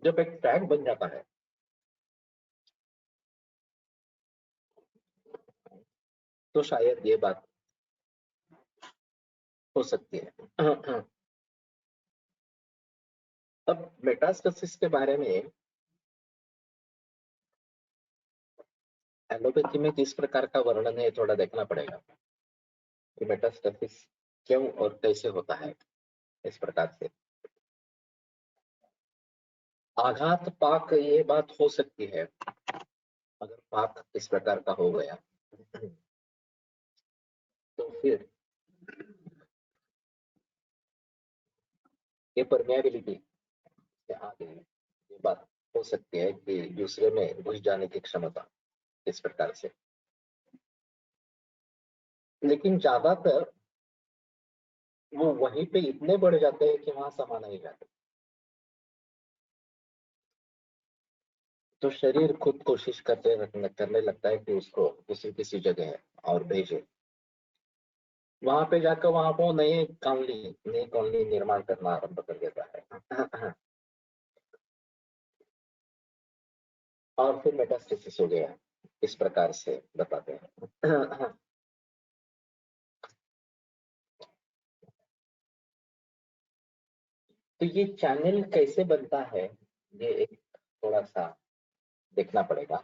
जब एक टैग बन जाता है तो शायद ये बात हो सकती है. अब मेटास्टेसिस के बारे में एलोपैथी में किस प्रकार का वर्णन है थोड़ा देखना पड़ेगा कि मेटास्टेसिस क्यों और कैसे होता है. इस प्रकार से आघात पाक ये बात हो सकती है. अगर पाक इस प्रकार का हो गया तो फिर ये परमेबिलिटी से आ गई. ये बात हो सकती है कि दूसरे में घुस जाने की क्षमता इस प्रकार से. लेकिन ज्यादातर वो वहीं पे इतने बढ़ जाते हैं कि वहां समा नहीं जाते. तो शरीर खुद कोशिश करने लगता है कि उसको दूसरी किसी जगह और भेजे. वहां पे जाकर वहां पर नई कॉलोनी निर्माण करना आरंभ कर देता है. और फिर मेटास्टेसिस हो गया. इस प्रकार से बताते हैं. तो ये चैनल कैसे बनता है ये एक थोड़ा सा देखना पड़ेगा.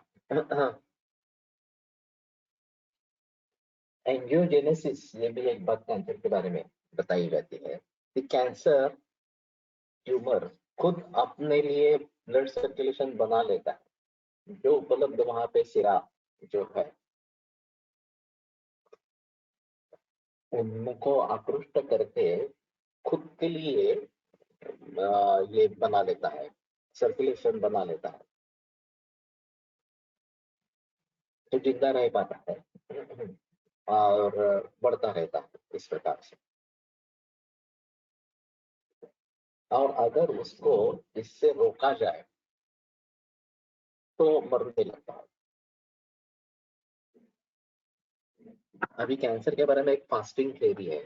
एंजियोजेनेसिस ये भी एक बात कैंसर के बारे में बताई जाती है कि कैंसर ट्यूमर खुद अपने लिए ब्लड सर्कुलेशन बना लेता है जो उपलब्ध वहां पे सिरा जो है उनको आकृष्ट करके खुद के लिए ये बना लेता है, सर्कुलेशन बना लेता है. तो जिंदा रह पाता है और बढ़ता रहता है इस प्रकार से. और अगर उसको इससे रोका जाए तो मरने लगता है. अभी कैंसर के बारे में एक फास्टिंग थ्योरी है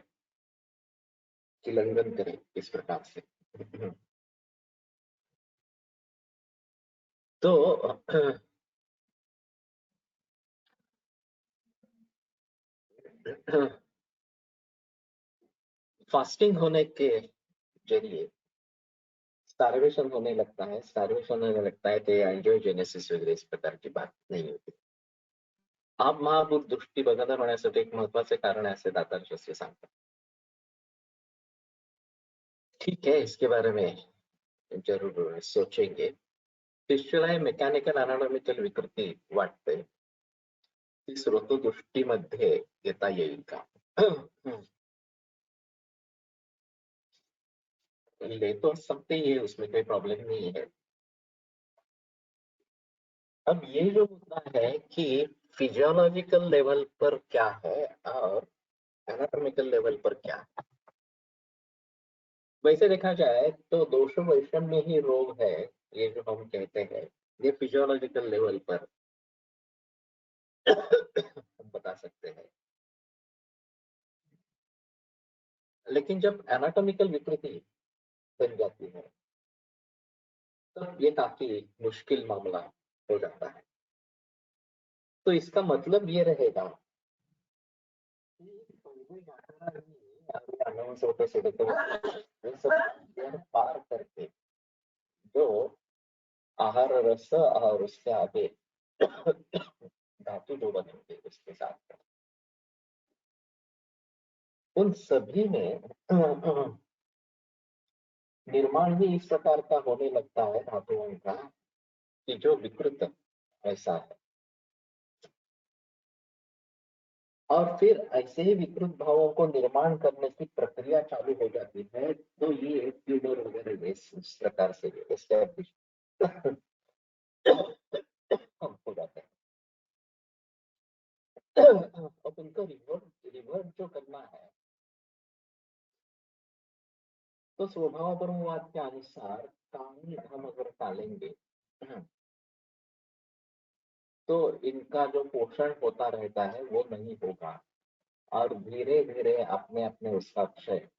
कि लंघन करे इस प्रकार से. तो फास्टिंग होने के जरिए स्टार्वेशन होने लगता है. स्टार्वेशन होने लगता है तो एंजियोजेनेसिस वगैरह इस प्रकार की बात नहीं होती. आप महाभूत दृष्टी बघादार होण्यासाठी एक महत्वाचे कारण आहे असे दातार शास्त्री सांगतात. ठीक है, इसके बारे में जरूर सोचेंगे. फिस्टुला हे मेकॅनिकल अनाटॉमिकल विकृती वाटते. ती स्रोतदृष्टीमध्ये घेता येईल का? ले तो सकते ही है, उसमें कोई प्रॉब्लम नहीं है. अब ये जो मुद्दा है कि फिजियोलॉजिकल लेवल पर क्या है और एनाटॉमिकल लेवल पर क्या है. वैसे देखा जाए तो दोषो वैषम्य ही रोग है, ये जो हम कहते हैं, ये फिजियोलॉजिकल लेवल पर हम बता सकते हैं. लेकिन जब एनाटॉमिकल विकृति बन जाती है तो ये काफी मुश्किल मामला हो जाता है. तो इसका मतलब ये रहेगा कि कोई घटना नहीं, अभी अनाउंस होते से तो ये सब यार पार करके जो आहार रस और उसके आगे धातु जो बनेंगे उसके साथ उन सभी में निर्माण ही इस प्रकार का होने लगता है धातुओं का कि जो विकृत ऐसा है. और फिर ऐसे ही विकृत भावों को निर्माण करने की प्रक्रिया चालू हो जाती है. तो ये ट्यूमर वगैरह इस प्रकार से एस्टैब्लिश हो जाते हैं. अब उनको रिवर्ट रिवर्ट जो करना है तो स्वभाव ब्रह्मवाद के अनुसार कामी हम अगर टालेंगे तो इनका जो पोषण होता रहता है वो नहीं होगा और धीरे धीरे अपने अपने उसका क्षय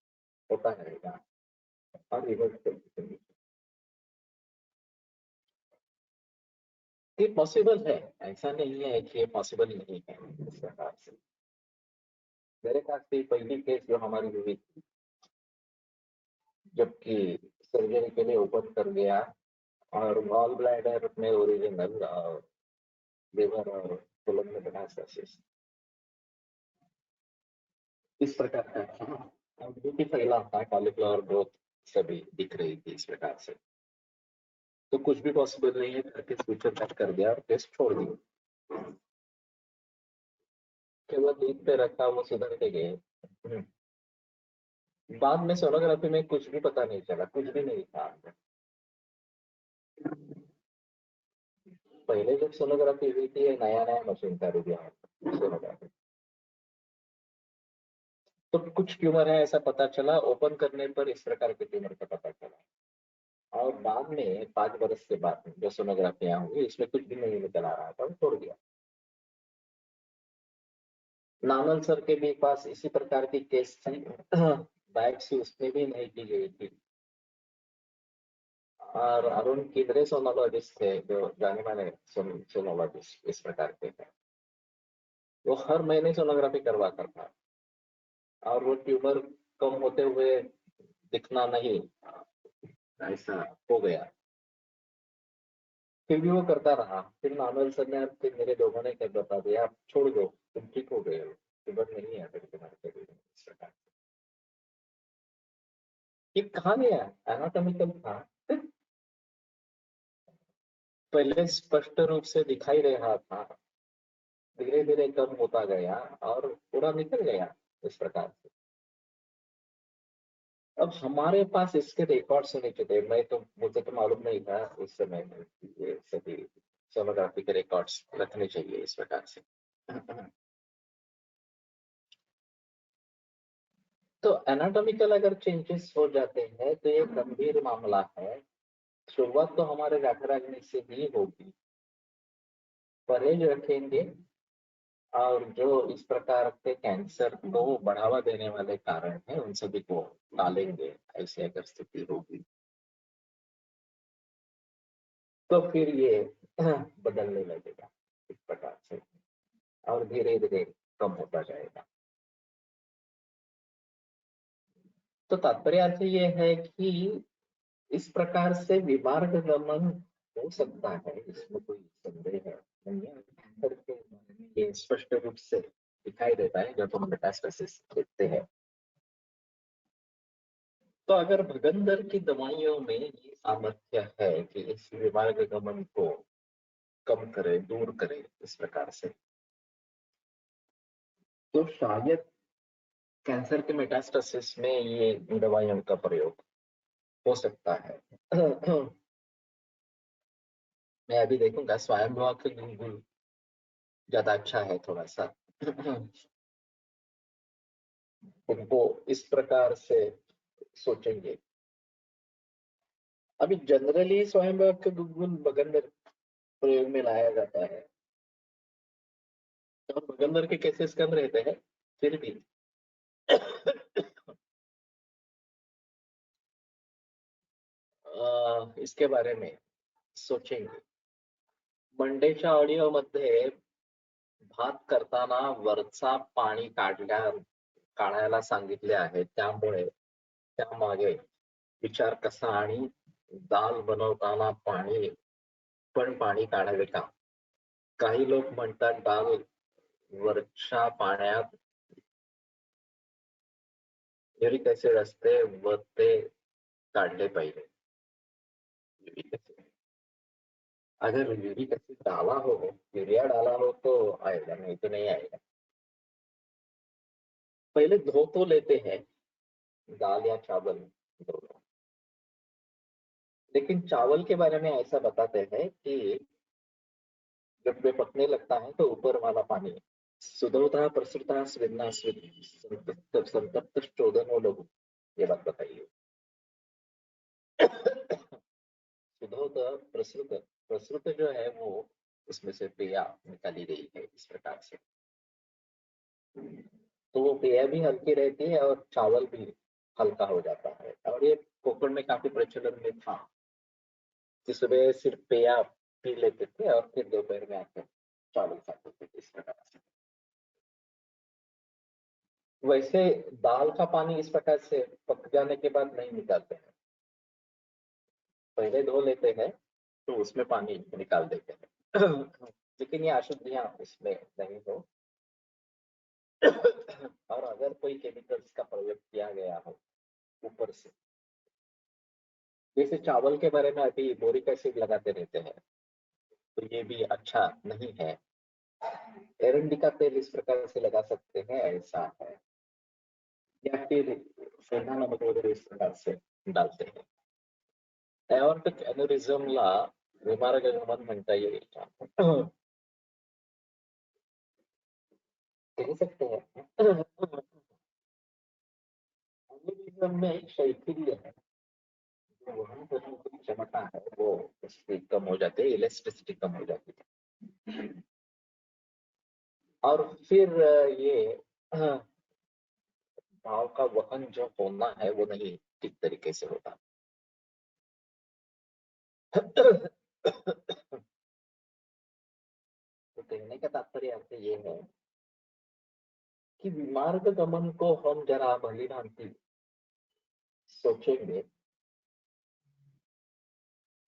होता रहेगा और रिवर्ट करते. ये पॉसिबल है, ऐसा नहीं है कि ये पॉसिबल नहीं है. इस प्रकार से मेरे पास की पहली केस जो हमारी हुई थी जबकि सर्जरी के लिए ओपन कर गया और गॉल ब्लैडर में ओरिजिनल और लिवर और कोलन में मेटास्टेसिस इस प्रकार का था. और ब्यूटी फैला था, कॉलीफ्लावर ग्रोथ सभी दिख रही थी इस प्रकार से. तो कुछ भी पॉसिबल नहीं है करके फ्यूचर बैक कर दिया और टेस्ट छोड़ दिया. केवल लीड पे रखा, वो सुधर के गए. बाद में सोनोग्राफी में कुछ भी पता नहीं चला, कुछ भी नहीं था. पहले जब सोनोग्राफी हुई थी नया नया मशीन था रुबिया सोनोग्राफी. तो कुछ ट्यूमर है ऐसा पता चला, ओपन करने पर इस प्रकार के ट्यूमर का पता चला. और बाद में 5 बरस के बाद जो सोनोग्राफियां हुई इसमें कुछ भी नहीं निकल आ रहा था, वो छोड़ दिया. नानल सर के भी पास इसी प्रकार की केस थी. बायोप्सी उसमें भी नहीं की गई थी. और अरुण किधरे सोनोलॉजिस्ट थे जो जाने माने सोनोलॉजिस्ट इस प्रकार के थे. वो हर महीने सोनोग्राफी करवाता था और वो ट्यूमर कम होते हुए दिखना नहीं ऐसा हो गया. फिर भी वो करता रहा. फिर नानल सर ने फिर मेरे लोगों ने क्या बता दिया, आप छोड़ दो, तुम ठीक हो गए हो, ट्यूमर नहीं है फिर तुम्हारे शरीर में इस प्रकार. ये कहाँ गया, एनाटॉमिकल था. पहले स्पष्ट रूप से दिखाई दे रहा था, धीरे धीरे कम होता गया और पूरा निकल गया इस प्रकार से. अब हमारे पास इसके रिकॉर्ड्स होने चाहिए. मैं तो मुझे तो मालूम नहीं था उस समय में ये सभी सोनोग्राफी के रिकॉर्ड्स रखने चाहिए इस प्रकार से. तो एनाटॉमिकल अगर चेंजेस हो जाते हैं तो ये गंभीर मामला है. शुरुआत तो हमारे व्याघ्राग्नि से ही होगी. परहेज रखेंगे और जो इस प्रकार के कैंसर को बढ़ावा देने वाले कारण हैं उन सभी को टालेंगे. ऐसी अगर स्थिति होगी तो फिर ये बदलने लगेगा इस प्रकार से और धीरे धीरे कम होता जाएगा. तो तात्पर्य अर्थ ये है कि इस प्रकार से विमार्ग गमन हो सकता है, इसमें कोई संदेह है नहीं है. कैंसर के बारे में ये स्पष्ट रूप से दिखाई देता है जब हम मेटास्टेसिस देखते हैं. तो अगर भगंदर की दवाइयों में ये सामर्थ्य है कि इस विमार्गगमन को कम करे, दूर करे इस प्रकार से, तो शायद कैंसर के मेटास्टेसिस में ये दवाइयों का प्रयोग हो सकता है। मैं अभी देखूंगा स्वयंभुआ के गुलगुल ज्यादा अच्छा है थोड़ा सा। उनको इस प्रकार से सोचेंगे। अभी जनरली स्वयंभुआ के गुलगुल भगंदर प्रयोग में लाया जाता है, और भगंदर के केसेस कम रहते हैं फिर भी। इसके बारे में सोचेंगे। मंडेच्या ऑडिओ मध्ये भात करताना वरचा पाणी काढायला सांगितले आहे, त्यामुळे त्यामागे विचार कसा आणि दाल बनवताना पाणी काढावे का? काही लोक म्हणतात दाल वरच्या पाण्यात युरिक ऍसिड असते व ते काढले पाहिजे। अगर यूरिक एसिड डाला हो, यूरिया डाला हो तो आएगा, नहीं तो नहीं आएगा। पहले धो तो लेते हैं दाल या चावल दोनों, लेकिन चावल के बारे में ऐसा बताते हैं कि जब वे पकने लगता है तो ऊपर वाला पानी सुधोता प्रसुता स्वेदना संतप्त शोधन लघु, ये बात बताइए। सुधोत प्रसुत, प्रसुत जो है वो उसमें से पेया निकाली गई है इस प्रकार से, तो वो पेय भी हल्की रहती है और चावल भी हल्का हो जाता है। और ये कोकण में काफी प्रचलन में था कि सुबह सिर्फ पेया पी लेते थे और फिर दोपहर में आकर चावल खाते थे इस प्रकार से। वैसे दाल का पानी इस प्रकार से पक जाने के बाद नहीं निकालते हैं, पहले धो लेते हैं तो उसमें पानी निकाल देते हैं। लेकिन ये अशुद्धियां उसमें नहीं हो। और अगर कोई केमिकल्स का प्रयोग किया गया हो ऊपर से, जैसे चावल के बारे में अभी बोरिक एसिड लगाते रहते हैं, तो ये भी अच्छा नहीं है। एरंडी का तेल इस प्रकार से लगा सकते हैं, ऐसा है। या फिर सेंधा नमक वगैरह इस प्रकार से डालते हैं। एओर्टिक एन्युरिज्मला विमार्गगमन म्हणता येईल का? कह सकते हैं। एन्युरिज्म में एक शैथिल्य है, जो वहन करने की क्षमता है वो उसकी कम हो जाती है, इलास्टिसिटी कम हो जाती है। और फिर ये भाव का वहन जो होना है वो नहीं ठीक तरीके से होता। तो कहने का तात्पर्य आपसे ये है कि मार्ग गमन को हम जरा भली भांति सोचेंगे।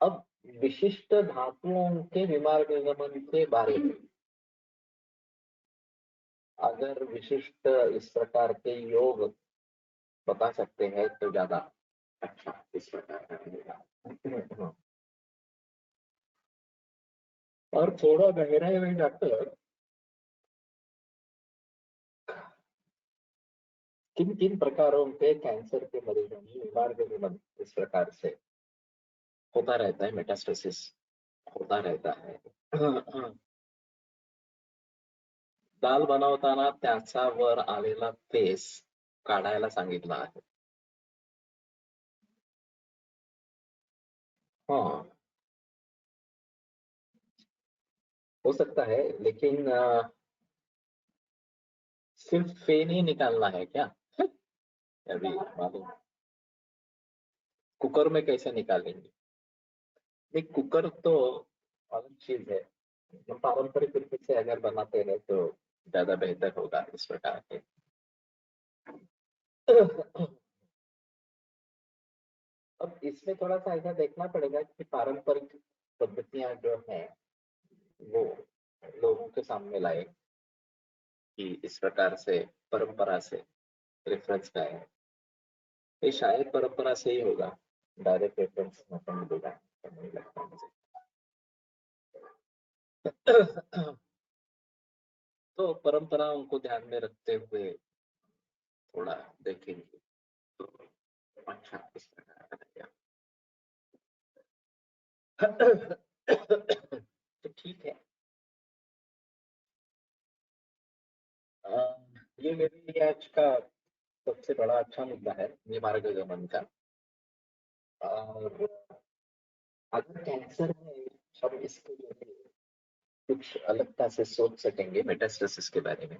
अब विशिष्ट धातुओं के विमार्ग गमन के बारे में अगर विशिष्ट इस प्रकार के योग बता सकते हैं तो ज्यादा अच्छा इस प्रकार का रहेगा। और थोड़ा गहराई में जाकर किन किन प्रकारों के कैंसर के मरीजों में विमार्ग गमन इस प्रकार से होता रहता है, मेटास्टेसिस होता रहता है। दाल बनवताना त्याचा वर आलेला फेस काढायला सांगितला आहे। हाँ, हो सकता है, लेकिन सिर्फ फेन ही निकालना है क्या? अभी मालूम कुकर में कैसे निकालेंगे? नहीं, कुकर तो अलग चीज है। हम पारंपरिक तरीके से अगर बनाते हैं तो ज्यादा बेहतर होगा इस प्रकार के। अब इसमें थोड़ा सा ऐसा देखना पड़ेगा कि पारंपरिक पद्धतियां जो हैं वो लोगों के सामने लाए कि इस प्रकार से परंपरा से रेफरेंस का है। ये शायद परंपरा से ही होगा, डायरेक्ट रेफरेंस मौका मिलेगा तो नहीं लगता मुझे। तो परंपराओं को ध्यान में रखते हुए थोड़ा देखेंगे तो अच्छा इस प्रकार का तो ठीक है। ये मेरे लिए आज का सबसे बड़ा अच्छा मुद्दा है, ये मार्गगमन का। और अगर कैंसर है, हम इसके लिए कुछ अलगता से सोच सकेंगे मेटास्टेसिस के बारे में,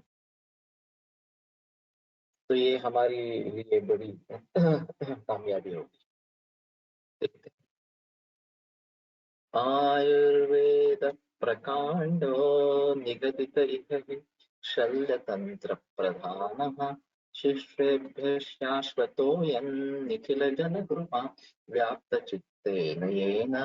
तो ये हमारी लिए बड़ी कामयाबी होगी। देखते हैं। आयुर्वेद प्रकांडो निगदित इह शल्यतंत्र प्रधानः शिष्येभ्यः शाश्वतोऽयं निखिल जनकृपा व्याप्त चित्तेन येन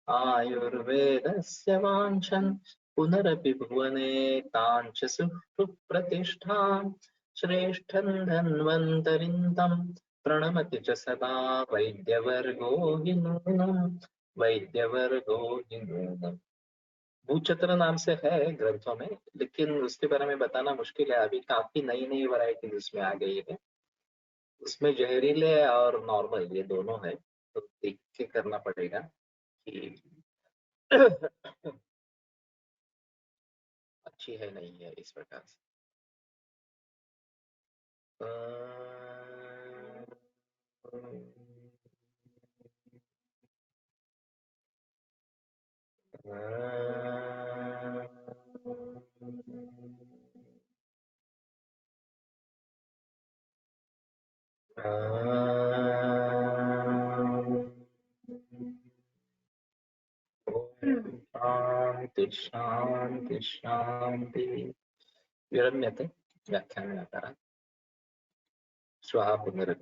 आयुर्वेदस्य वाञ्छन् पुनरपि भुवने ताञ्च सुष्ठु प्रतिष्ठाम् श्रेष्ठं धन्वन्तरिं तं प्रणमति च सदा वैद्यवर्गो हि नूनम् वैद्यवर्गो हि नूनम्। भूचक्र नाम से है ग्रंथों में, लेकिन उसके बारे में बताना मुश्किल है। अभी काफी नई नई वैरायटी उसमें आ गई है। उसमें जहरीले और नॉर्मल ये दोनों है, तो देख के करना पड़ेगा कि अच्छी है नहीं है इस प्रकार से। शांति शांति शांति। विरम्यते व्याख्यान श्वः पुनः